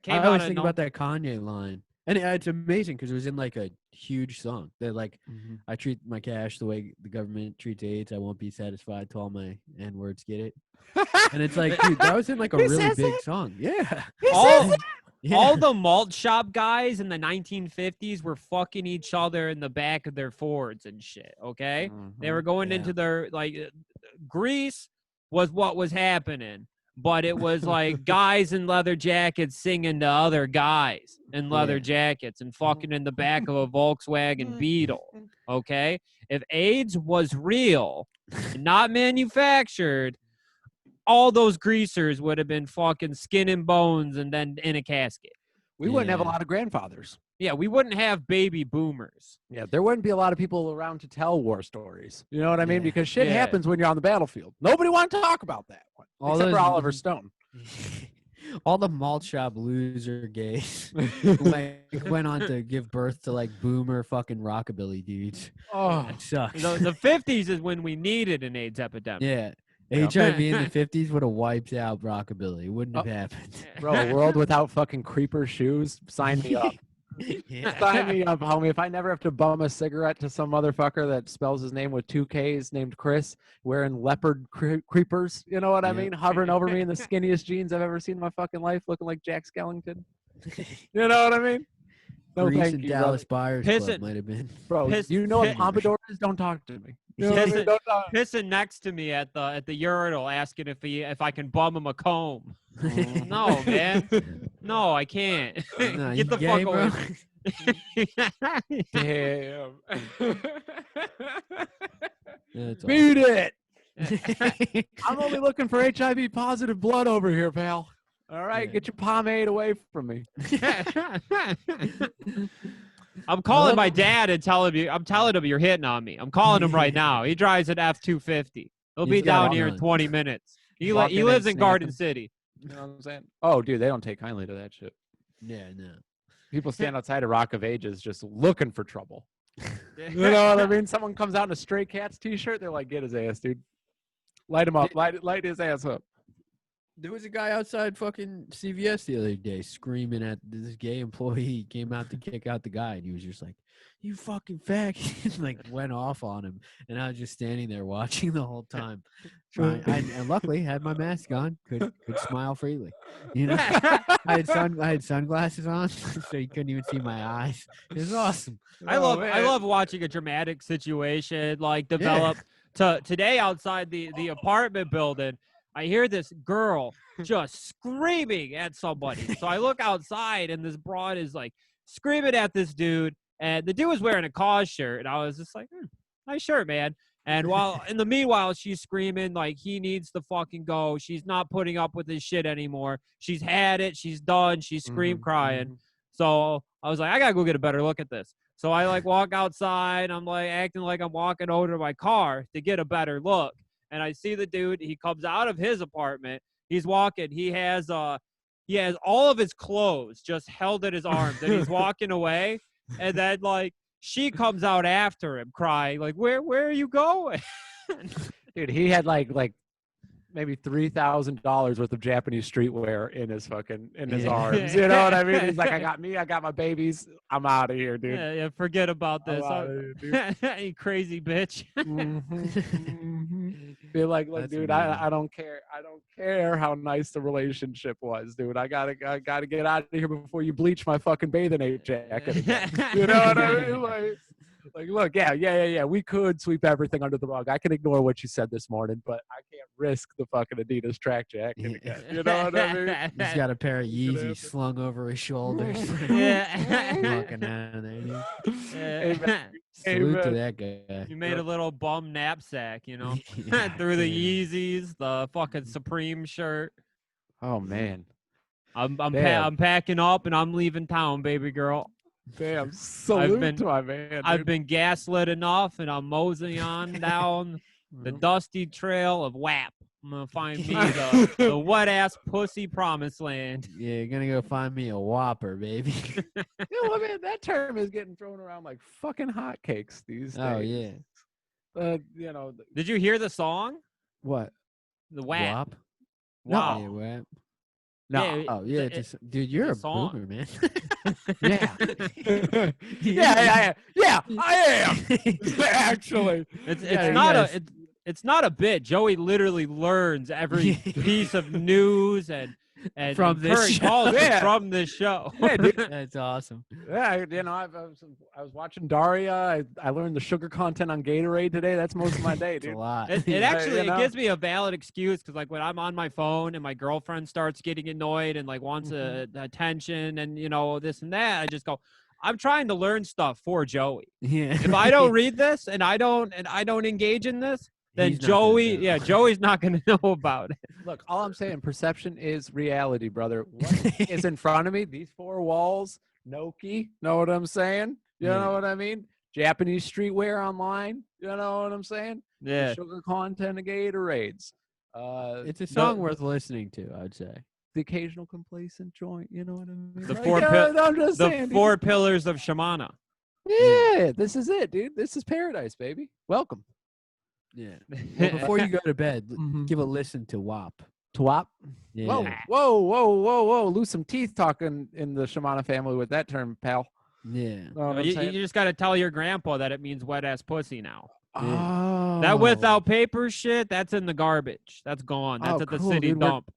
I always think about that Kanye line. And it's amazing because it was in like a huge song. That like, I treat my cash the way the government treats AIDS. I won't be satisfied till all my N-words get it. And it's like, dude, that was in like a really big song. Yeah. All the malt shop guys in the 1950s were fucking each other in the back of their Fords and shit, okay? They were going into their, like, Greece, was what was happening. But it was like guys in leather jackets singing to other guys in leather jackets and fucking in the back of a Volkswagen Beetle. Okay? If AIDS was real and not manufactured, all those greasers would have been fucking skin and bones and then in a casket. We wouldn't have a lot of grandfathers. Yeah, we wouldn't have baby boomers. Yeah, there wouldn't be a lot of people around to tell war stories. You know what I mean? Because shit happens when you're on the battlefield. Nobody wanted to talk about that one, except for Oliver Stone. All the malt shop loser gays who went on to give birth to like boomer fucking rockabilly dudes. Oh, that sucks. The 50s is when we needed an AIDS epidemic. Yeah. HIV in the 50s would have wiped out rockabilly. It wouldn't have happened. Bro, a world without fucking creeper shoes? Sign me up. Sign me up, homie. If I never have to bum a cigarette to some motherfucker that spells his name with 2 Ks named Chris, wearing leopard creepers, you know what I mean? Hovering over me in the skinniest jeans I've ever seen in my fucking life, looking like Jack Skellington. You know what I mean? No, Greece thank and you, Dallas brother. Buyers Club might have been. Bro, you know what Pompadour is? Don't talk to me. You know what I mean? Don't talk. Pissing next to me at the urinal, asking if I can bum him a comb. No, man. No, I can't. No, Get the fuck away. Damn. Beat it. I'm only looking for HIV positive blood over here, pal. All right, get your pomade away from me. I'm calling my dad and telling him you're hitting on me. I'm calling him right now. He drives an F-250. He'll be down here in 20 minutes. He lives in Garden City. You know what I'm saying? Oh, dude, they don't take kindly to that shit. Yeah, no. People stand outside of Rock of Ages just looking for trouble. You know what I mean? Someone comes out in a Stray Cats t-shirt, they're like, get his ass, dude. Light him up. Light his ass up. There was a guy outside fucking CVS the other day screaming at this gay employee. He came out to kick out the guy, and he was just like, "You fucking faggot!" Like went off on him, and I was just standing there watching the whole time. And luckily had my mask on, could smile freely. You know, I had sunglasses on, so you couldn't even see my eyes. It was awesome. I love watching a dramatic situation like develop. Today outside the apartment building, I hear this girl just screaming at somebody. So I look outside, and this broad is like screaming at this dude, and the dude was wearing a cause shirt, and I was just like, nice shirt, man. And while in the meanwhile, she's screaming like he needs to fucking go. She's not putting up with this shit anymore. She's had it. She's done. She's crying. So I was like, I gotta go get a better look at this. So I like walk outside. I'm like acting like I'm walking over to my car to get a better look. And I see the dude. He comes out of his apartment. He's walking. He has all of his clothes just held in his arms, and he's walking away. And then like she comes out after him, crying like, "Where are you going?" Dude, he had like maybe $3,000 worth of Japanese streetwear in his arms. You know what I mean? He's like, I got my babies. I'm out of here, dude. Yeah, forget about this. You crazy bitch. Feel like, look, dude, I don't care. I don't care how nice the relationship was, dude. I gotta get out of here before you bleach my fucking bathing ape jacket again. You know what I mean? Like, look, yeah. We could sweep everything under the rug. I can ignore what you said this morning, but I can't risk the fucking Adidas track jacket again. You know what I mean? He's got a pair of Yeezys slung over his shoulders. Walking out of there, dude. Salute to that guy. You made a little bum knapsack, you know, through the Yeezys, the fucking Supreme shirt. Oh man, I'm packing up and I'm leaving town, baby girl. Damn, salute to my man. Dude. I've been gaslit enough, and I'm moseying on down the dusty trail of WAP. I'm gonna find me the wet ass pussy promised land. Yeah, you're gonna go find me a Whopper, baby. You know, man, that term is getting thrown around like fucking hotcakes these days. Oh yeah. You know. Did you hear the song? What? The WAP. Wow. Yeah, WAP. No. Yeah, oh yeah, dude, you're a boomer, man. Yeah. Yeah, I am. Actually, it's not a bit. Joey literally learns every piece of news and And From this Kurt show. calls him Yeah. from this show. Yeah, dude. That's awesome. Yeah, you know, I was watching Daria. I learned the sugar content on Gatorade today. That's most of my day, It's a dude. lot. It actually you know? it gives me a valid excuse because like when I'm on my phone and my girlfriend starts getting annoyed and like wants attention and you know this and that, I just go, I'm trying to learn stuff for Joey. Yeah. If I don't read this and I don't engage in this, then He's not gonna Joey, know. yeah, Joey's not gonna know about it. Look, all I'm saying, perception is reality, brother. What is in front of me? These four walls, Noki. Know what I'm saying? You Yeah. know what I mean? Japanese streetwear online. You know what I'm saying? Yeah. The sugar content of Gatorades. It's a song worth listening to, I would say. The occasional complacent joint. You know what I mean? The Like, four I'm just The saying, dude. 4 pillars of Shamana. Yeah, this is it, dude. This is paradise, baby. Welcome. Yeah. Well, before you go to bed, Mhm. give a listen to W.A.P.P.E.R.S. Twop. Yeah. Whoa. Lose some teeth talking in the Shamana family with that term, pal. Yeah. Know what I'm You saying? just got to tell your grandpa that it means wet ass pussy now. Oh. That without paper shit, that's in the garbage. That's gone. That's Oh, at the cool, city dude. We're- dump.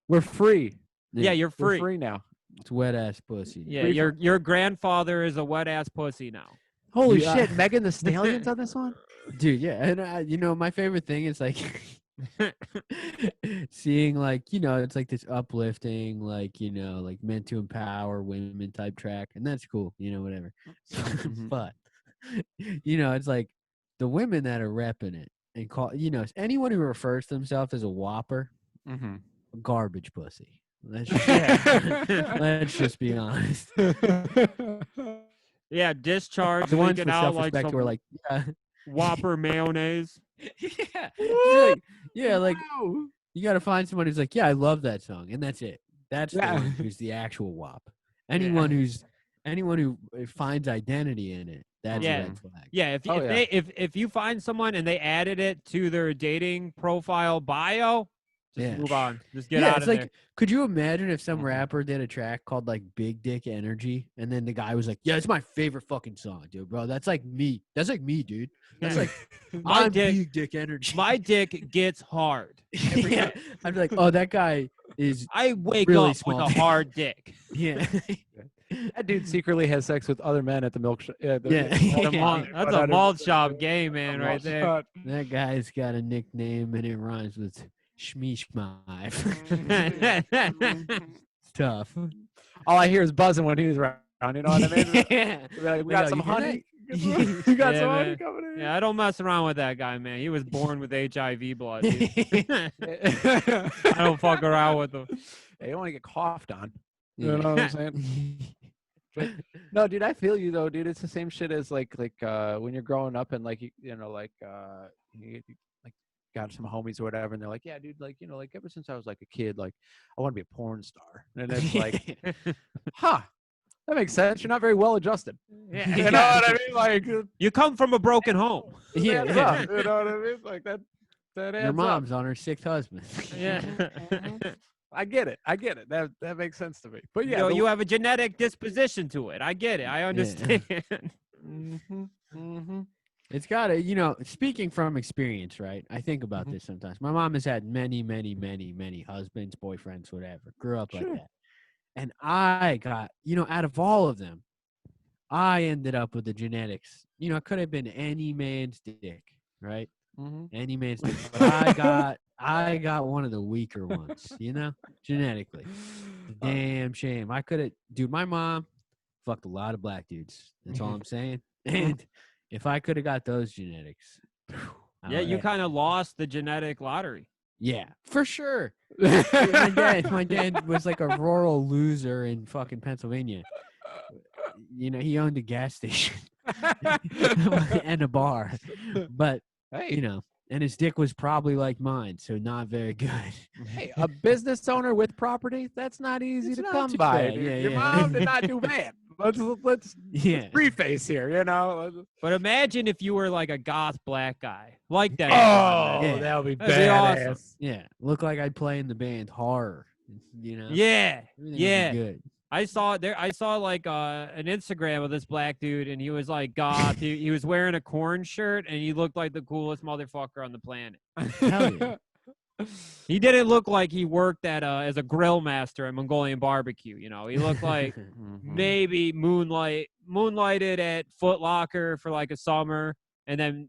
We're free. Yeah, you're We're free. free now. It's wet ass pussy. Yeah, Free your grandfather is a wet ass pussy now. Holy Yeah. shit, Megan the Stallions on this one? Dude, yeah. And, you know, my favorite thing is like seeing like, you know, it's like this uplifting, like, you know, like meant to empower women type track. And that's cool, you know, whatever. But, you know, it's like the women that are repping it and call, you know, anyone who refers to themselves as a whopper, Mm-hmm. garbage pussy. Let's just, Yeah. let's just be honest. Yeah, discharge The ones leaking with out like self-respect some who are like, yeah. Whopper mayonnaise. Yeah. Like, yeah, like you got to find someone who's like, yeah, I love that song, and that's it. That's the one who's the actual WAP. Anyone who finds identity in it, that's a red flag. Yeah, if you find someone and they added it to their dating profile bio, just move on. Just get out it's of like, there. could you imagine if some rapper did a track called like Big Dick Energy, and then the guy was like, yeah, it's my favorite fucking song, dude, bro. That's like me. That's like me, dude. That's like I'm Big Dick Energy. My dick gets hard. Yeah. I'd be like, oh, that guy is I wake really up small with a hard dick. Yeah. That dude secretly has sex with other men at the milk shop. Yeah. That's a malt shop gay man right there. That guy's got a nickname and it rhymes with Shmeeshmive. It's tough. All I hear is buzzing when he's around. You know what I mean? Yeah. Like, we got some honey. You You got some man. honey coming in. Yeah, I don't mess around with that guy, man. He was born with HIV blood. Dude. I don't fuck around with him. Hey, you don't want to get coughed on. You know what I'm saying? But, no, dude, I feel you though, dude. It's the same shit as like when you're growing up and like you know like you like got some homies or whatever, and they're like, yeah, dude, like you know like ever since I was like a kid, like I want to be a porn star, and it's like, huh. That makes sense. You're not very well adjusted. Yeah. You know what I mean? Like You come from a broken home. Yeah. adds up, you know what I mean? Like that adds Your mom's up. on her 6th husband. Yeah. I get it. That makes sense to me. But yeah, You have a genetic disposition to it. I get it. I understand. It's got to, you know, speaking from experience, right? I think about this sometimes. My mom has had many, many, many, many husbands, boyfriends, whatever. Grew up like that. And I got, you know, out of all of them, I ended up with the genetics. You know, it could have been any man's dick, right? Any man's dick. But I got one of the weaker ones, you know, genetically. Damn shame. I could have, dude, my mom fucked a lot of black dudes. That's all I'm saying. And if I could have got those genetics. Yeah, you kind of lost the genetic lottery. Yeah, for sure. My dad was like a rural loser in fucking Pennsylvania. You know, he owned a gas station and a bar. But, you know, and his dick was probably like mine, so not very good. Hey, a business owner with property, that's not easy to come by. Your mom did not do bad. Let's preface here, you know. But imagine if you were like a goth black guy, like that. Oh, that would be badass. Awesome. Yeah, look like I'd play in the band Horror. You know. Yeah, yeah. Good. I saw like an Instagram of this black dude, and he was like goth. he was wearing a corn shirt, and he looked like the coolest motherfucker on the planet. Hell yeah. He didn't look like he worked at as a grill master at Mongolian barbecue. You know, he looked like maybe moonlighted at Foot Locker for like a summer, and then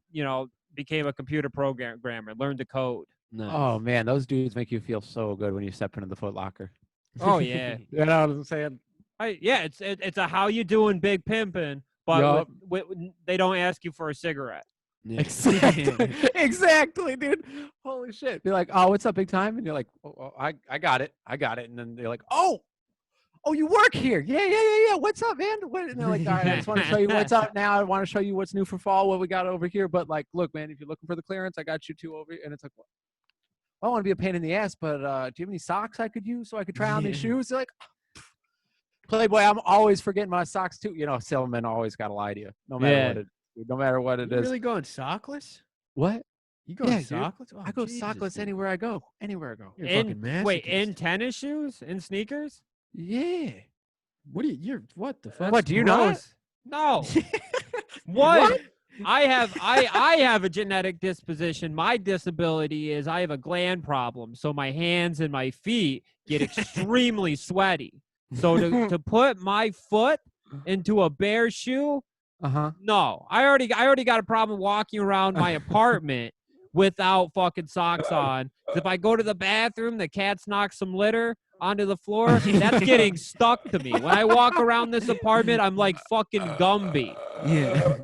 became a computer programmer, learned to code. Nice. Oh man, those dudes make you feel so good when you step into the Foot Locker. Oh yeah, you know what I'm saying? It's a how you doing big pimping, but with, they don't ask you for a cigarette. Yeah. Exactly, dude. Holy shit. Be like, oh, what's up, big time? And you're like, oh, I got it. And then they're like, oh, you work here. Yeah. What's up, man? And they're like, all right, I just want to show you what's up now. I want to show you what's new for fall, what we got over here. But like, look, man, if you're looking for the clearance, I got you two over here. And it's like, well, I don't want to be a pain in the ass, but do you have any socks I could use so I could try on these shoes? They're like, Playboy, I'm always forgetting my socks too. Salesmen always got to lie to you, no matter what it is. Really going sockless? What? You going sockless? Oh, I go sockless dude. Anywhere I go. You're fucking masochist. Wait, in tennis shoes? In sneakers? Yeah. What the fuck? What, do you know? No. What? I have a genetic disposition. My disability is I have a gland problem, so my hands and my feet get extremely sweaty. So to put my foot into a bare shoe, no. I already got a problem walking around my apartment without fucking socks on. If I go to the bathroom, the cats knock some litter onto the floor, that's getting stuck to me. When I walk around this apartment, I'm like fucking Gumby. Yeah.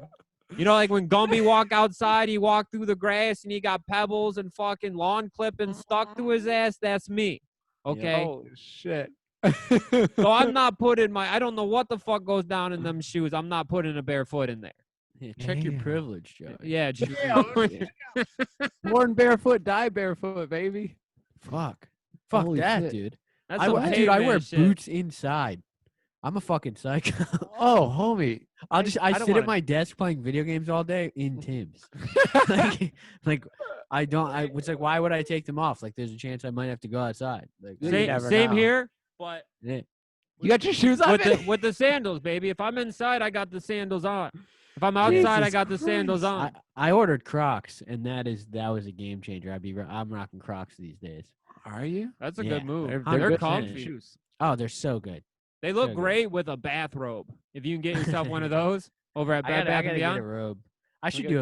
You know, like when Gumby walk outside, he walked through the grass and he got pebbles and fucking lawn clippings stuck to his ass. That's me. Okay. Holy shit. So I'm not putting I don't know what the fuck goes down in them shoes. I'm not putting a bare foot in there. Yeah, check your privilege, Joe. Yeah. Born barefoot, die barefoot, baby. Fuck Holy that, shit. dude. That's I wear boots inside. I'm a fucking psycho. Oh, homie. I sit at my desk playing video games all day in Tim's. It's like, why would I take them off? Like, there's a chance I might have to go outside. Like, same here, but yeah. You got your shoes on with the sandals, baby. If I'm inside, I got the sandals on. If I'm outside, I got the sandals on. I ordered Crocs, and that was a game changer. I'm rocking Crocs these days. Are you? That's a good move. They're good comfy shoes. Oh, they're so good. They look great with a bathrobe. If you can get yourself one of those over at Bed Bath & Beyond. Get a robe. I should do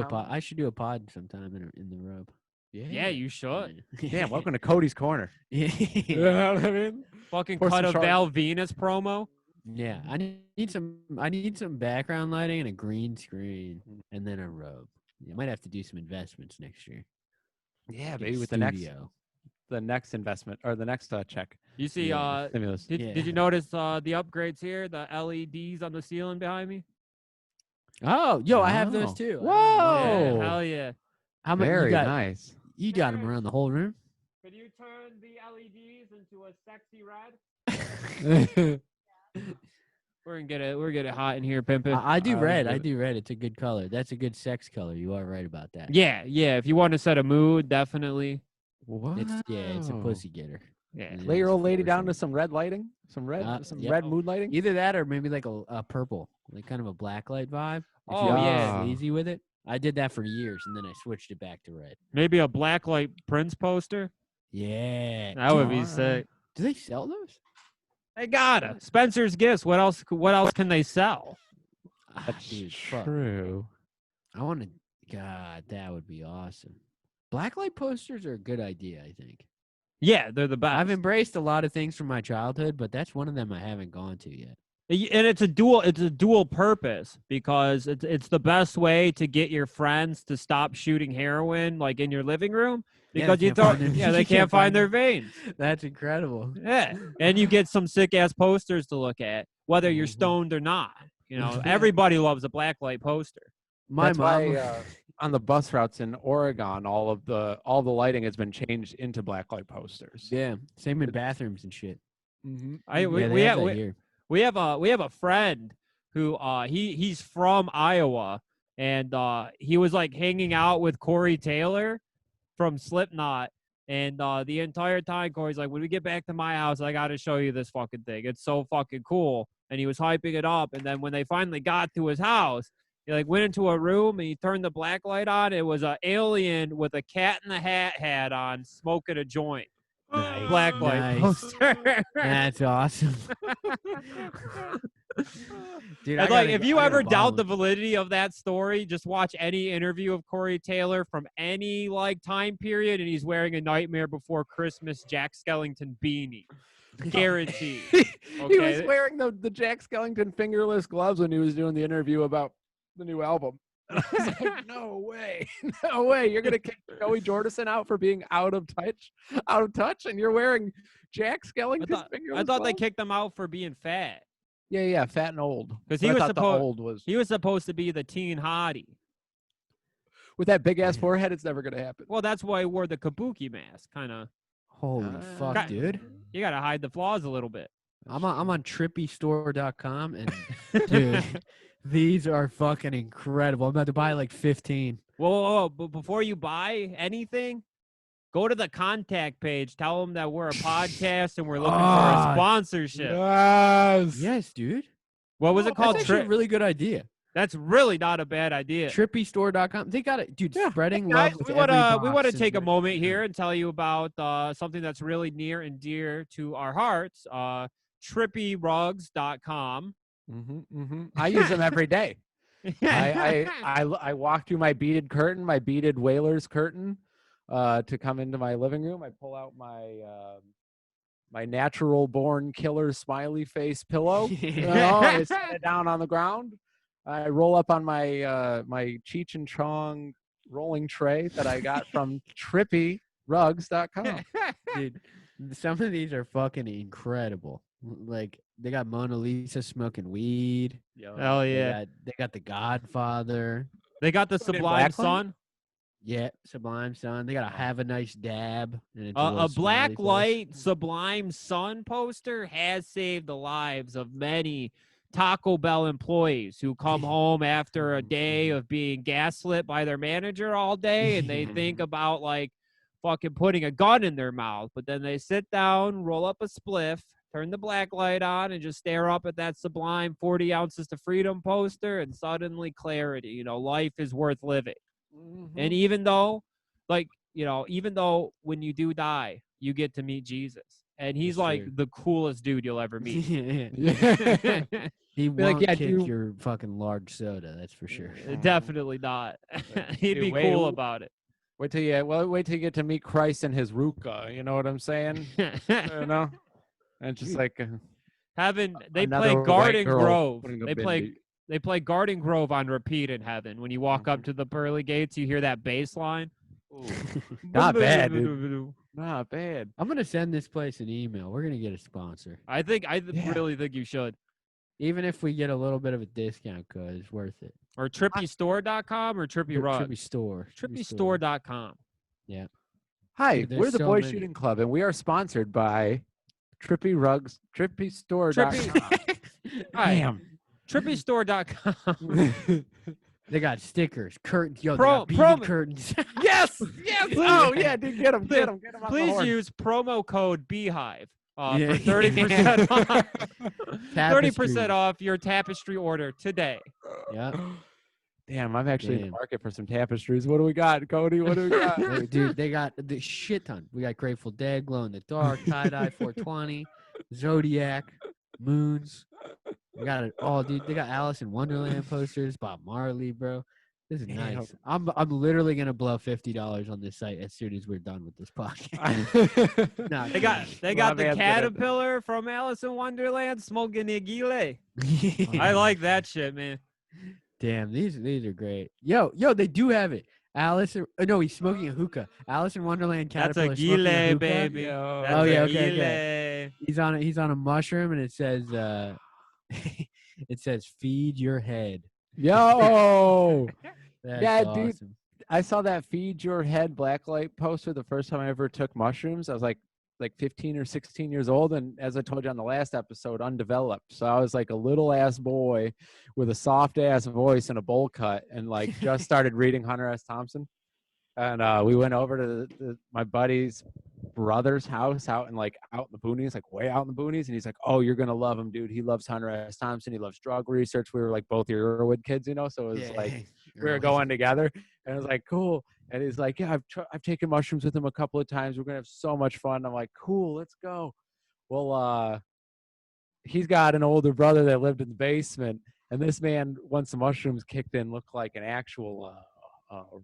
a pod sometime in the robe. Yeah, you should. Damn, welcome to Kody's Corner. Yeah. You know what I mean? Fucking cut a Val Venus promo. Yeah, I need some background lighting and a green screen, and then a robe. I might have to do some investments next year. Yeah, maybe with the next investment or the next check. You see, stimulus. Did you notice the upgrades here? The LEDs on the ceiling behind me. Oh, yo, I have those too. Whoa! Yeah, hell yeah! How many? Very nice. You got them around the whole room. Could you turn the LEDs into a sexy red? We're gonna get it hot in here, pimpin'. I do red. It's a good color. That's a good sex color. You are right about that. Yeah. If you want to set a mood, definitely. What? It's a pussy getter. Yeah. Lay your old lady down to some red lighting, some red mood lighting. Either that or maybe like a purple, like kind of a black light vibe. Oh yeah, sleazy with it. I did that for years, and then I switched it back to red. Maybe a black light Prince poster. Yeah, that would be sick. Do they sell those? They gotta. Spencer's Gifts. What else can they sell? That's dude, true. I want to. God, that would be awesome. Blacklight posters are a good idea, I think. Yeah, they're the best. I've embraced a lot of things from my childhood, but that's one of them I haven't gone to yet. And it's a dual purpose because it's the best way to get your friends to stop shooting heroin like in your living room because they can't find their veins. That's incredible. Yeah, and you get some sick ass posters to look at whether you're stoned or not. You know, everybody loves a blacklight poster. That's why on the bus routes in Oregon, all the lighting has been changed into blacklight posters. Yeah, same in bathrooms and shit. Mm-hmm. We have a friend who he's from Iowa and he was like hanging out with Corey Taylor from Slipknot and the entire time Corey's like, when we get back to my house, I got to show you this fucking thing. It's so fucking cool. And he was hyping it up. And then when they finally got to his house, He like went into a room and he turned the black light on. It was an alien with a Cat in the hat on, smoking a joint. Nice, Black light poster. That's awesome. Dude, and like, if you ever doubt the validity of that story, just watch any interview of Corey Taylor from any like time period, and he's wearing a Nightmare Before Christmas Jack Skellington beanie. Guaranteed. He was wearing the Jack Skellington fingerless gloves when he was doing the interview about the new album. I was like, no way. No way. You're going to kick Joey Jordison out for being out of touch, and you're wearing Jack Skellington's fingerless gloves? I thought they kicked him out for being fat. Yeah, fat and old. Because he was supposed to be the teen hottie. With that big ass forehead, it's never gonna happen. Well, that's why he wore the kabuki mask, kind of. Holy fuck, dude! You gotta hide the flaws a little bit. I'm on trippystore.com, and dude, these are fucking incredible. I'm about to buy like 15. Whoa, but before you buy anything, go to the contact page. Tell them that we're a podcast and we're looking for a sponsorship. Yes, dude. What was it called? That's actually a really good idea. That's really not a bad idea. Trippystore.com. They got it, dude. Spreading love. We want to take a moment here and tell you about something that's really near and dear to our hearts. TrippyRugs.com. I use them every day. I walk through my beaded curtain, my beaded Whalers curtain, to come into my living room. I pull out my natural born killer smiley face pillow. I set it down on the ground. I roll up on my my Cheech and Chong rolling tray that I got from TrippyRugs.com. Dude, some of these are fucking incredible. Like, they got Mona Lisa smoking weed. Hell yeah. They got the Godfather. They got the Sublime Sun. Yeah, Sublime Sun. They got a Have a Nice Dab. And a black light Sublime Sun poster has saved the lives of many Taco Bell employees who come home after a day of being gaslit by their manager all day, and they think about like fucking putting a gun in their mouth, but then they sit down, roll up a spliff, turn the black light on, and just stare up at that Sublime 40 ounces to freedom poster, and suddenly clarity. Life is worth living. And even though when you do die, you get to meet Jesus, and he's the coolest dude you'll ever meet. He won't kick your fucking large soda, that's for sure. Definitely not. He'd be cool about it. Wait till you get to meet Christ in his Ruka. You know what I'm saying? And just like heaven. They play Garden Grove. They play Garden Grove on repeat in heaven. When you walk up to the pearly gates, you hear that bass line. Not bad, dude. Not bad. I'm gonna send this place an email. We're gonna get a sponsor. I really think you should. Even if we get a little bit of a discount code, it's worth it. Or TrippyStore.com or Trippy Rugs? TrippyStore. TrippyStore.com. Yeah. Hi, we're the Boys Shooting Club, and we are sponsored by Trippy Rugs, TrippyStore.com. Damn. TrippyStore.com. They got stickers, curtains. Yo, they got beaded curtains. Yes! Oh, yeah, dude, get them. Please use promo code Beehive. For 30% off. 30% off your tapestry order today. Yeah. Damn, I'm actually in the market for some tapestries. What do we got, Kody? What do we got? Dude, they got the shit ton. We got Grateful Dead, Glow in the Dark, Tie-Dye 420, Zodiac, Moons. We got it all, dude. They got Alice in Wonderland posters, Bob Marley, bro. This is nice. I'm literally gonna blow $50 on this site as soon as we're done with this podcast. They got the caterpillar from Alice in Wonderland smoking igile. I like that shit, man. Damn, these are great. Yo, they do have it. He's smoking a hookah. Alice in Wonderland caterpillar. That's a gile, baby. Okay. He's on a mushroom, and it says feed your head. Yo. That's awesome. Dude. I saw that feed your head blacklight poster the first time I ever took mushrooms. I was like 15 or 16 years old, and as I told you on the last episode, undeveloped. So I was like a little ass boy with a soft ass voice and a bowl cut, and like just started reading Hunter S. Thompson. And we went over to my buddy's brother's house out in the boonies, like way out in the boonies. And he's like, "Oh, you're gonna love him, dude. He loves Hunter S. Thompson. He loves drug research." We were like both Irwood kids, so it was like we were going together, and it was like cool. And he's like, "Yeah, I've taken mushrooms with him a couple of times. We're gonna have so much fun." I'm like, "Cool, let's go." Well, he's got an older brother that lived in the basement, and this man, once the mushrooms kicked in, looked like an actual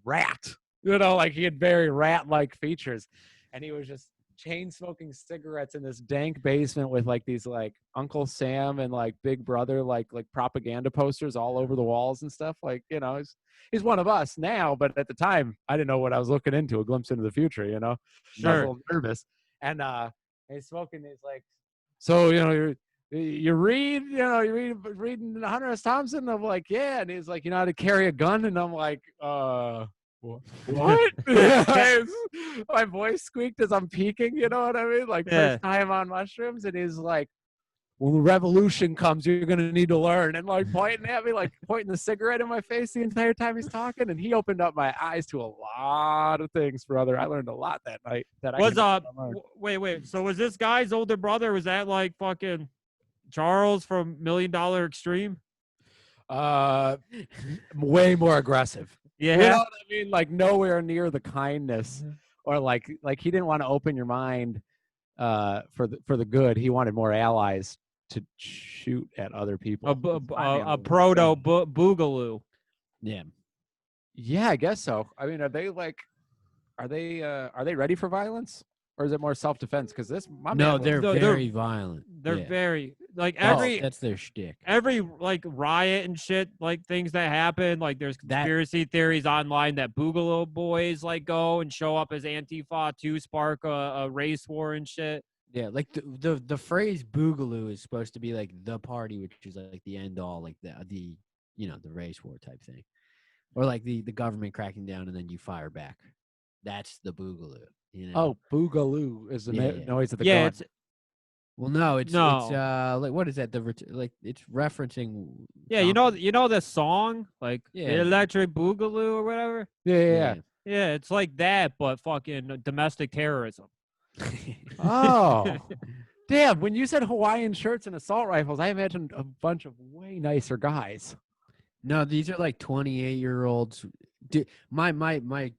rat. Like he had very rat-like features, and he was just chain smoking cigarettes in this dank basement with like these like Uncle Sam and like Big Brother like propaganda posters all over the walls and stuff. Like he's one of us now, but at the time I didn't know what I was looking into. A glimpse into the future. Sure. I was a little nervous, and he's smoking these like, so you read, you're reading Hunter S. Thompson. I'm like, yeah. And he's like, you know how to carry a gun? And I'm like, what? My voice squeaked as I'm peeking, you know what I mean? Like first time on mushrooms. And he's like, when the revolution comes, you're going to need to learn. And like pointing at me, like pointing the cigarette in my face the entire time he's talking. And he opened up my eyes to a lot of things, brother. I learned a lot that night. Wait. So was this guy's older brother? Was that like fucking Charles from $1 Million Extreme? Way more aggressive. Yeah. You know what I mean? Like nowhere near the kindness, or like he didn't want to open your mind for the good. He wanted more allies to shoot at other people. A proto boogaloo. Yeah. Yeah, I guess so. I mean, are they ready for violence? Or is it more self-defense? Because they're very violent. They're very that's their shtick. Every like riot and shit, like things that happen, like there's conspiracy theories online that Boogaloo boys like go and show up as Antifa to spark a race war and shit. Yeah, like the phrase Boogaloo is supposed to be like the party, which is like the end all, like the the race war type thing, or like the government cracking down and then you fire back. That's the Boogaloo. Oh, Boogaloo is the noise of the gun. It's like what is that? It's referencing. Yeah, you know the song like the Electric Boogaloo or whatever. Yeah. It's like that, but fucking domestic terrorism. Oh, damn! When you said Hawaiian shirts and assault rifles, I imagined a bunch of way nicer guys. No, these are like 28-year-olds. Dude, my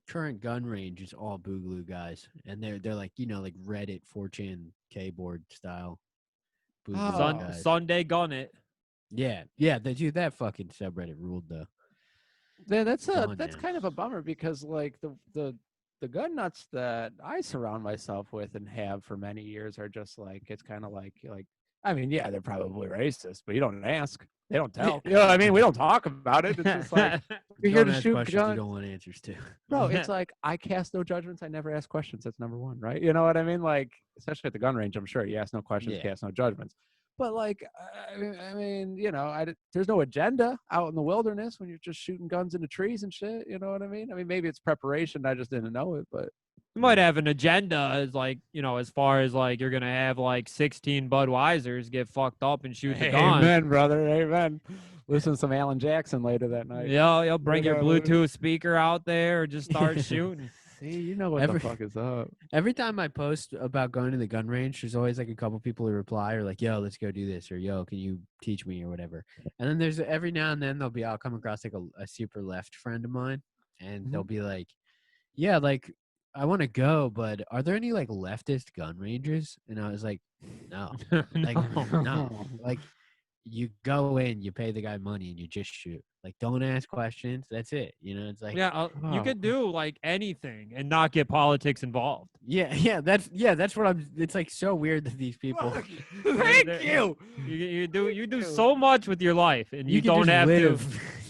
current gun range is all Boogaloo guys, and they're like like Reddit 4chan K-board style. Sunday gun it. Yeah, they do that fucking subreddit ruled though. Yeah, that's kind of a bummer because like the gun nuts that I surround myself with and have for many years are just like it's kind of like I mean, yeah, they're probably racist, but you don't ask. They don't tell. You know what I mean? We don't talk about it. It's just like you're here to shoot guns. You don't want answers to. Bro, it's like I cast no judgments. I never ask questions. That's number one, right? You know what I mean? Like, especially at the gun range, I'm sure you ask no questions, cast no judgments. But like, I mean, there's no agenda out in the wilderness when you're just shooting guns into trees and shit. You know what I mean? I mean, maybe it's preparation. I just didn't know it, but. You might have an agenda as like, as far as like you're going to have like 16 Budweisers get fucked up and shoot the gun. Amen, brother. Amen. Listen to some Alan Jackson later that night. You'll bring your Bluetooth speaker out there or just start shooting. See, you know what the fuck is up. Every time I post about going to the gun range, there's always like a couple people who reply or like, yo, let's go do this, or yo, can you teach me or whatever. And then there's every now and then I'll come across like a super left friend of mine and they'll be like, yeah, like, I want to go, but are there any like leftist gun ranges? And I was like, no, no. Like, you go in, you pay the guy money, and you just shoot. Like, don't ask questions. That's it. It's like you could do like anything and not get politics involved. Yeah. That's what I'm. It's like so weird that these people. Thank you. You do so much with your life, and you don't have to.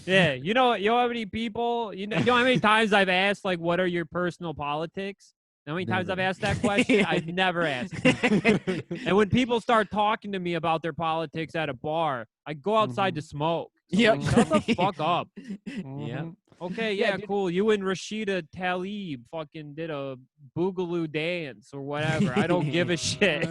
Yeah, you know how many people, you know how many times I've asked, like, what are your personal politics? How many times I've asked that question? I've never asked. And when people start talking to me about their politics at a bar, I go outside to smoke. So like, shut the fuck up. Yeah. Okay, yeah, cool. You and Rashida Tlaib fucking did a Boogaloo dance or whatever. I don't give a shit.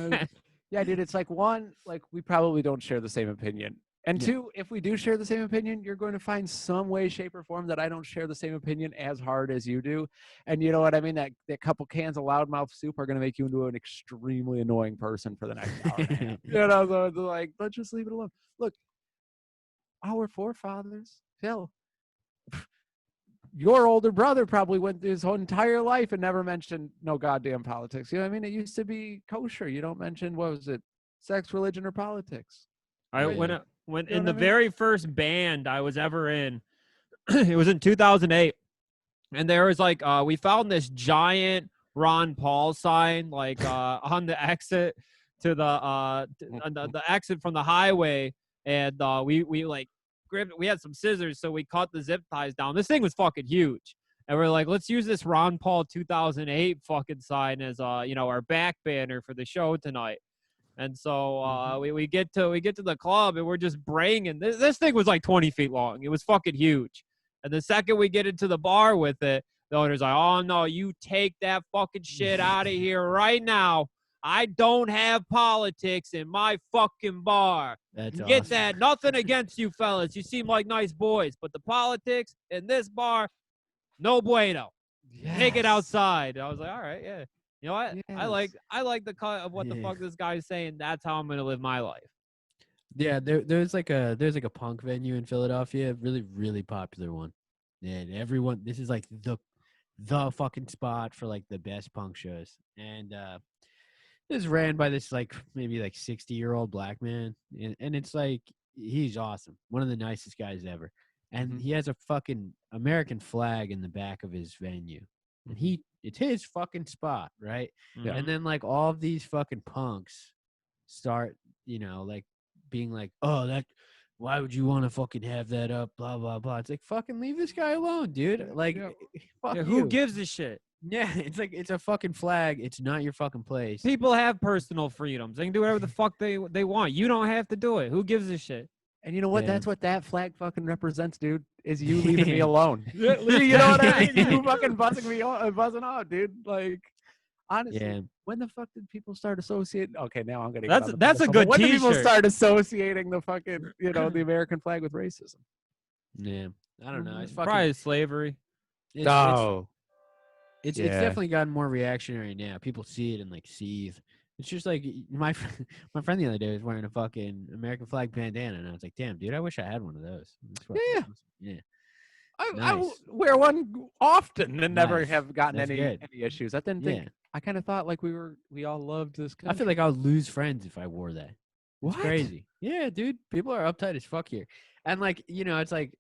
Yeah, dude, it's like we probably don't share the same opinion. And two, if we do share the same opinion, you're going to find some way, shape, or form that I don't share the same opinion as hard as you do. And you know what I mean? That couple cans of loudmouth soup are going to make you into an extremely annoying person for the next hour and a half. You know, so it's like, let's just leave it alone. Look, our forefathers, hell, your older brother probably went his whole entire life and never mentioned no goddamn politics. You know what I mean? It used to be kosher. You don't mention, what was it, sex, religion, or politics. When in the very first band I was ever in, it was in 2008, and there was like we found this giant Ron Paul sign like on the exit to the exit from the highway, and we like grabbed, we had some scissors, so we cut the zip ties down. This thing was fucking huge, and we're like, let's use this Ron Paul 2008 fucking sign as you know, our back banner for the show tonight. And so we get to the club, and we're just bringing this thing was like 20 feet long. It was fucking huge. And the second we get into the bar with it, the owner's like, oh no, you take that fucking shit out of here right now. I don't have politics in my fucking bar. That's Get awesome. that. Nothing against you fellas. You seem like nice boys, but the politics in this bar, no bueno. Yes. Take it outside. I was like, all right, yeah. You know what? Yes. I like the cut of what the fuck this guy's saying. That's how I'm gonna live my life. Yeah, there's like a punk venue in Philadelphia, really popular one. And everyone, this is like the fucking spot for like the best punk shows. And this is ran by this like maybe like 60-year-old black man, and it's like he's awesome, one of the nicest guys ever. And he has a fucking American flag in the back of his venue. And it's his fucking spot, right? Yeah. And then like all of these fucking punks start, you know, like being like, oh, that, why would you want to fucking have that up, blah blah blah. It's like, fucking leave this guy alone, dude. Like, fuck you. Who gives a shit? Yeah, it's like, it's a fucking flag. It's not your fucking place. People have personal freedoms. They can do whatever the fuck they want. You don't have to do it. Who gives a shit? And you know what? That's what that flag fucking represents, dude. Is you leaving me alone. You know what I mean? You fucking buzzing out, dude. Like, honestly, when the fuck did people start associating? Okay, now I'm gonna. That's a good When T-shirt. did people start associating the fucking, you know, the American flag with racism? Yeah, I don't know. It's fucking probably slavery. It's definitely gotten more reactionary now. People see it and like seethe. It's just like my friend the other day was wearing a fucking American flag bandana, and I was like, "Damn, dude, I wish I had one of those." Yeah. I wear one often and never have gotten any issues. I didn't think. I kind of thought like we all loved this country. I feel like I would lose friends if I wore that. What? It's crazy. Yeah, dude. People are uptight as fuck here, and like, you know, it's like.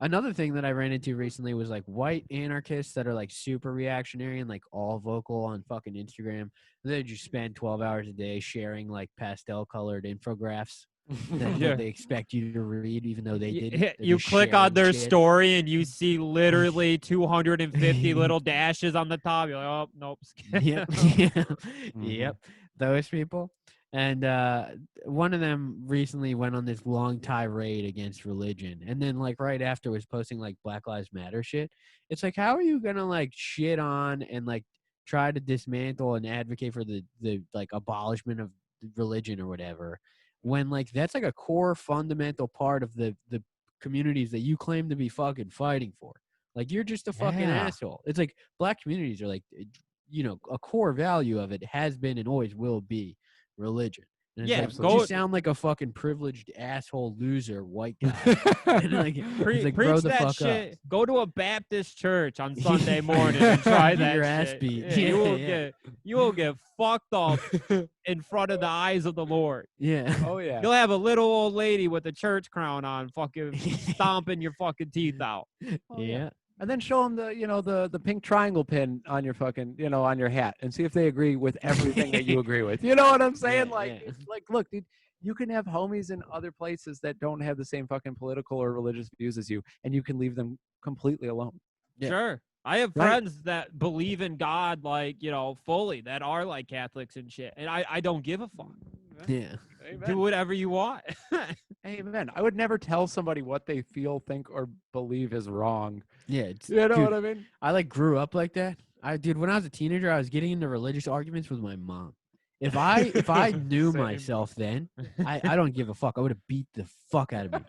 Another thing that I ran into recently was like white anarchists that are like super reactionary and like all vocal on fucking Instagram. They just spend 12 hours a day sharing like pastel colored infographics that they expect you to read, even though they didn't. You click on their story and you see literally 250 little dashes on the top. You're like, oh, nope. Yep. Those people. And one of them recently went on this long tirade against religion, and then like right after was posting like Black Lives Matter shit. It's like, how are you gonna like shit on and like try to dismantle and advocate for the like abolishment of religion or whatever, when like that's like a core fundamental part of the communities that you claim to be fucking fighting for? Like, you're just a fucking asshole. It's like black communities are like, you know, a core value of it has been and always will be religion. And it's like, you sound like a fucking privileged asshole loser white guy. And like, preach grow the that fuck shit. up. Go to a Baptist church on Sunday morning and try that your shit. ass beat. You will get fucked up in front of the eyes of the Lord. Yeah. Oh yeah. You'll have a little old lady with a church crown on fucking stomping your fucking teeth out. Oh, yeah. And then show them the pink triangle pin on your fucking, on your hat, and see if they agree with everything that you agree with. You know what I'm saying? It's like, look, dude, you can have homies in other places that don't have the same fucking political or religious views as you, and you can leave them completely alone. Yeah. Sure. I have friends that believe in God, like, fully, that are like Catholics and shit. And I don't give a fuck. Yeah. Amen. Do whatever you want. Amen. I would never tell somebody what they feel, think, or believe is wrong. Yeah. Dude, what I mean? I like grew up like that. Dude, when I was a teenager, I was getting into religious arguments with my mom. If I knew Same. myself then, I don't give a fuck. I would have beat the fuck out of me.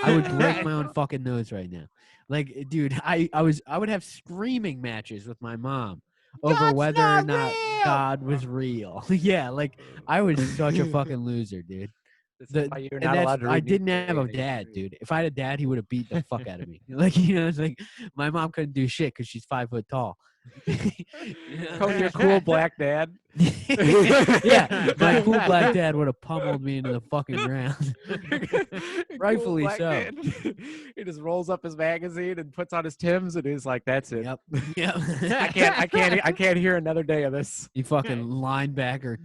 I would break my own fucking nose right now. Like, dude, I would have screaming matches with my mom over God's whether or not not real! God was real. Yeah, like I was such a fucking loser, dude. This is why you're not And allowed to I read didn't have a newspapers. dad, dude. If I had a dad, he would have beat the fuck out of me. Like, you know, it's like my mom couldn't do shit because she's 5 foot tall. Cody, your cool black dad. Yeah, my cool black dad would have pummeled me into the fucking ground. Rightfully Cool black so. dad. He just rolls up his magazine and puts on his Timbs, and he's like, "That's it. Yep. Yep. I can't hear another day of this." You fucking linebacker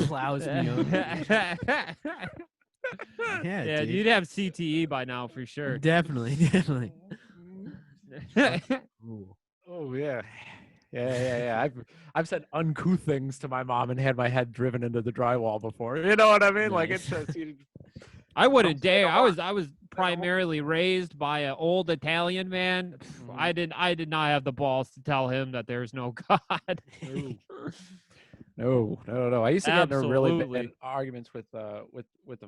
plows me over. Yeah, dude. you'd have CTE by now for sure. Definitely. Ooh. Oh yeah. Yeah. I've said uncouth things to my mom and had my head driven into the drywall before. You know what I mean? Like it's Nice. just I wouldn't dare. I was primarily raised by an old Italian man. I did not have the balls to tell him that there's no God. No. I used to get into really Absolutely. bad arguments with a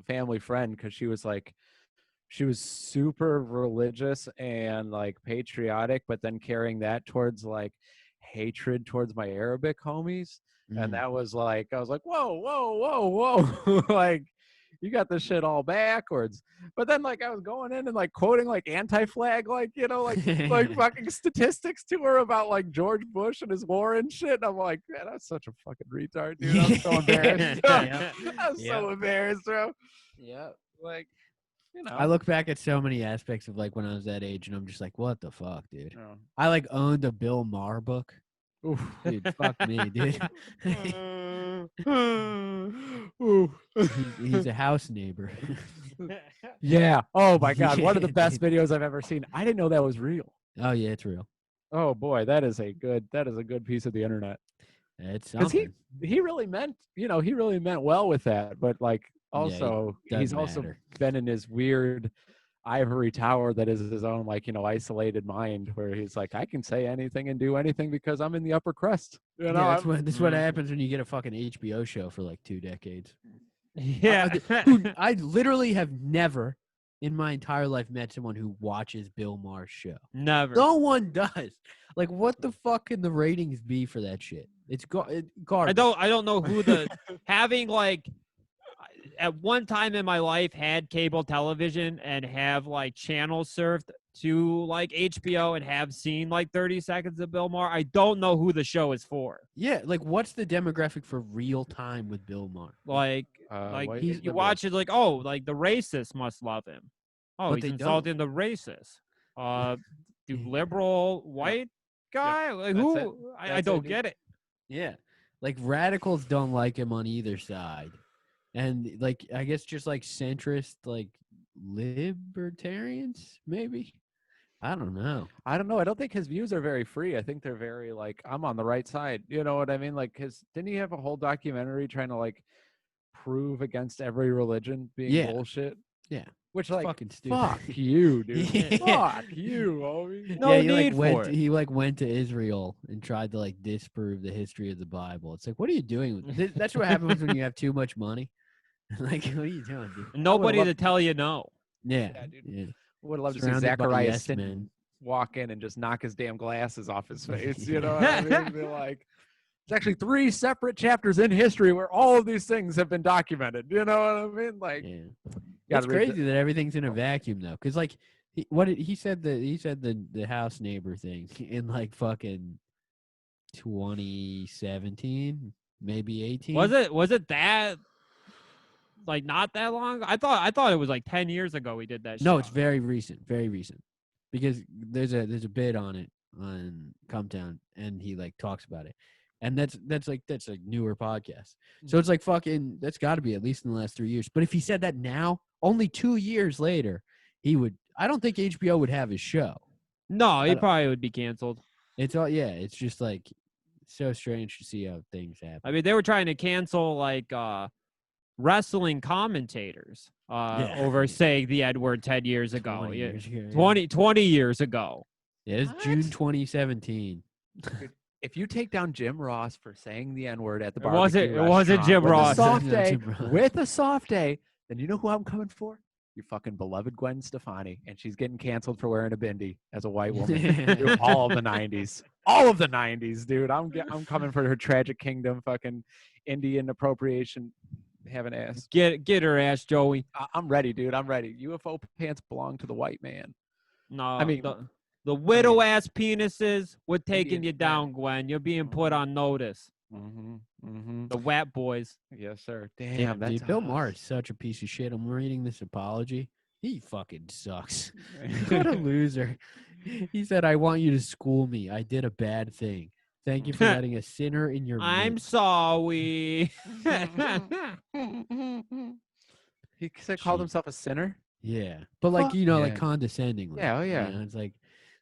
family friend because she was super religious and like patriotic, but then carrying that towards like hatred towards my Arabic homies. And that was like, I was like, whoa. Like, you got this shit all backwards. But then like I was going in and like quoting like anti-flag, like, you know, like fucking statistics to her about like George Bush and his war and shit. And I'm like, man, that's such a fucking retard, dude. I'm so embarrassed. I'm so embarrassed, bro. Yeah. Like, you know. I look back at so many aspects of like when I was that age and I'm just like, what the fuck, dude? Oh. I like owned a Bill Maher book. Oof, dude, fuck me, dude. He's a house neighbor. Yeah. Oh my God. One of the best videos I've ever seen. I didn't know that was real. Oh yeah, it's real. Oh boy, that is a good piece of the internet. It's Because something. he really meant well with that, but like also he's also been in his weird ivory tower that is his own like, you know, isolated mind where he's like, I can say anything and do anything because I'm in the upper crust. You know, that's what happens when you get a fucking HBO show for like 2 decades. Yeah. Dude, I literally have never in my entire life met someone who watches Bill Maher's show. Never. No one does. Like, what the fuck can the ratings be for that shit? It's garbage. I don't know who the having like at one time in my life had cable television and have like channels served to like HBO and have seen like 30 seconds of Bill Maher. I don't know who the show is for. Yeah, like what's the demographic for real time with Bill Maher? Like you watch it like, oh, like the racists must love him. Oh, But he's they insulting the racists. The liberal white guy? Like who? I don't get it. Yeah. Like radicals don't like him on either side. And like I guess just like centrist like libertarians maybe. I don't know. I don't think his views are very free. I think they're very like, I'm on the right side. You know what I mean? Like didn't he have a whole documentary trying to like prove against every religion being bullshit? Yeah. Which like fucking stupid. Fuck you, dude. Fuck you, homie. No need for it. He like went to Israel and tried to like disprove the history of the Bible. It's like, what are you doing? That's what happens when you have too much money. Like, what are you doing, dude? Nobody to tell you no. Yeah, dude. Yeah. Would love to see Zachariah Stinton walk in and just knock his damn glasses off his face. You know what I mean? Be like, it's actually 3 separate chapters in history where all of these things have been documented. You know what I mean? Like, it's crazy that everything's in a vacuum though, because like, he said the house neighbor thing in like fucking 2017, maybe 18. Was it that? Like not that long? I thought it was like 10 years ago we did that show. No, it's very recent, because there's a bit on it on Cometown, and he like talks about it, and that's a newer podcast. So it's like fucking that's got to be at least in the last 3 years. But if he said that now, only 2 years later, he would. I don't think HBO would have his show. No, he probably would be canceled. It's all It's just like so strange to see how things happen. I mean, they were trying to cancel like wrestling commentators over saying the N-word 10 years ago. 20 years ago. Yeah, it's June 2017. if you take down Jim Ross for saying the N-word at the It barbecue wasn't Jim Ross. With a soft day, then you know who I'm coming for? Your fucking beloved Gwen Stefani, and she's getting canceled for wearing a bindi as a white woman through all of the 90s. All of the 90s, dude. I'm coming for her Tragic Kingdom fucking Indian appropriation having ass. Get her ass, Joey. I'm ready, dude. I'm ready. UFO pants belong to the white man. No, I mean, the widow ass penises were taking Indian you down, Gwen. You're being put on notice. The WAP boys. Yes, sir. Damn, dude. Bill Maher is such a piece of shit. I'm reading this apology. He fucking sucks. What a loser. He said, I want you to school me. I did a bad thing. Thank you for letting a sinner in your I'm midst. He sorry. called himself a sinner? Yeah. But like, like condescendingly. Yeah, oh yeah. You know, it's like,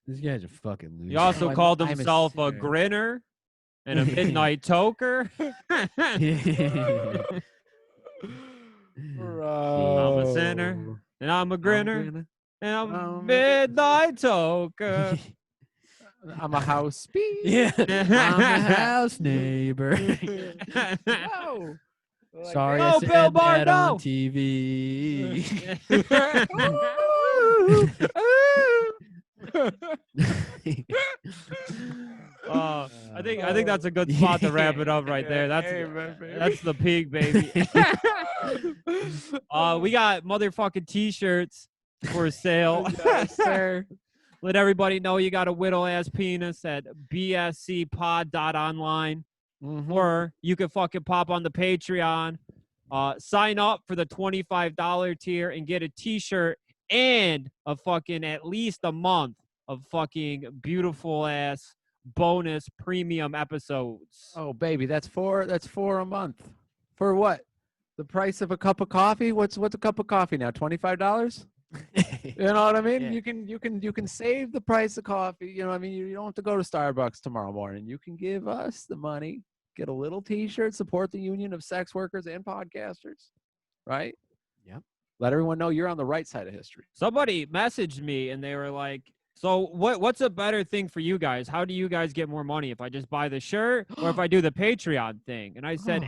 this guy's a fucking loser. He also called himself a grinner and a midnight toker. I'm a sinner, and I'm a grinner, and I'm a midnight toker. I'm a house bee. Yeah, I'm a house neighbor. No. Sorry, I said Bill Maher, that on TV. I think that's a good spot to wrap it up right there. That's the peak, baby. We got motherfucking t-shirts for sale. Yes, sir. Let everybody know you got a widow ass penis at bscpod.online. Or you can fucking pop on the Patreon, sign up for the $25 tier and get a t-shirt and a fucking at least a month of fucking beautiful ass bonus premium episodes. Oh baby, that's four a month. For what? The price of a cup of coffee? What's a cup of coffee now? $25? You know what I mean? Yeah. You can save the price of coffee. You know what I mean? You don't have to go to Starbucks tomorrow morning. You can give us the money, get a little t-shirt, support the union of sex workers and podcasters. Right? Yep. Let everyone know you're on the right side of history. Somebody messaged me and they were like, so what's a better thing for you guys? How do you guys get more money? If I just buy the shirt or if I do the Patreon thing? And I said,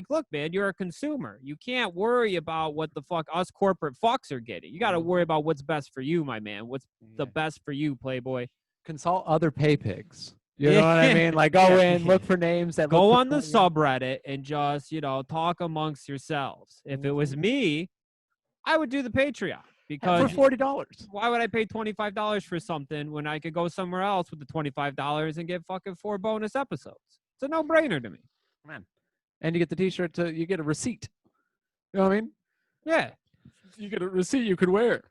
look, man, you're a consumer. You can't worry about what the fuck us corporate fucks are getting. You got to worry about what's best for you, my man. What's the best for you, Playboy? Consult other pay pigs. You know what I mean? Like, go in, look for names that go on the subreddit and just, talk amongst yourselves. If it was me, I would do the Patreon. Because for $40. Why would I pay $25 for something when I could go somewhere else with the $25 and get fucking 4 bonus episodes? It's a no-brainer to me. Man. And you get the t-shirt you get a receipt. You know what I mean? Yeah. You get a receipt you could wear.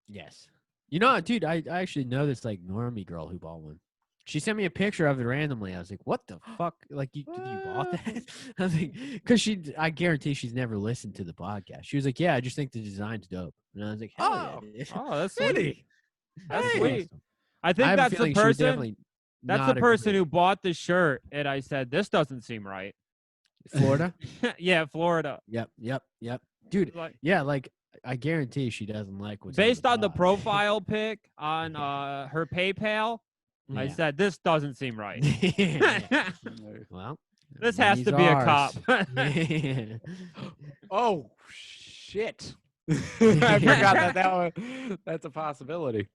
Yes. You know, dude, I actually know this like normie girl who bought one. She sent me a picture of it randomly. I was like, what the fuck? Like, you bought that? I was like, because I guarantee she's never listened to the podcast. She was like, yeah, I just think the design's dope. And I was like, hell yeah, dude. Oh, that's sweet. That's sweet. Awesome. I think that's the person. That's the person who who bought the shirt. And I said, this doesn't seem right. Florida? Yeah, Florida. Yep. Dude, yeah, like, I guarantee she doesn't like what's based on the profile pic on her PayPal. I said, this doesn't seem right. Well, this has to be a cop. Oh, shit. I forgot that that's a possibility.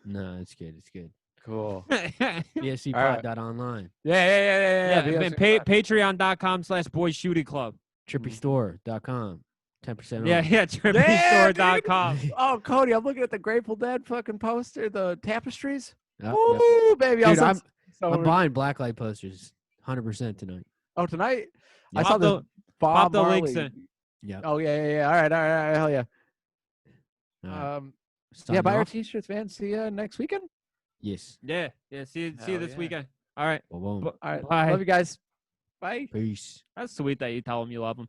No, it's good. It's good. Cool. bscpod.online. Yeah. Patreon.com/boysshootingclub. Trippystore.com. 10% off. Yeah, trippystore.com. Oh, Kody, I'm looking at the Grateful Dead fucking poster, the tapestries. Yep, Ooh, baby. Dude, I'm buying blacklight posters 100% tonight. Oh, tonight? Yep. I saw the Bob pop the Marley. links in. Yeah. Oh, yeah. All right. Hell yeah. Yeah, buy our t-shirts, man. See you next weekend. Yes. Yeah. See you this weekend. All right. Boom. All right. Bye. Love you guys. Bye. Peace. That's sweet that you tell them you love them.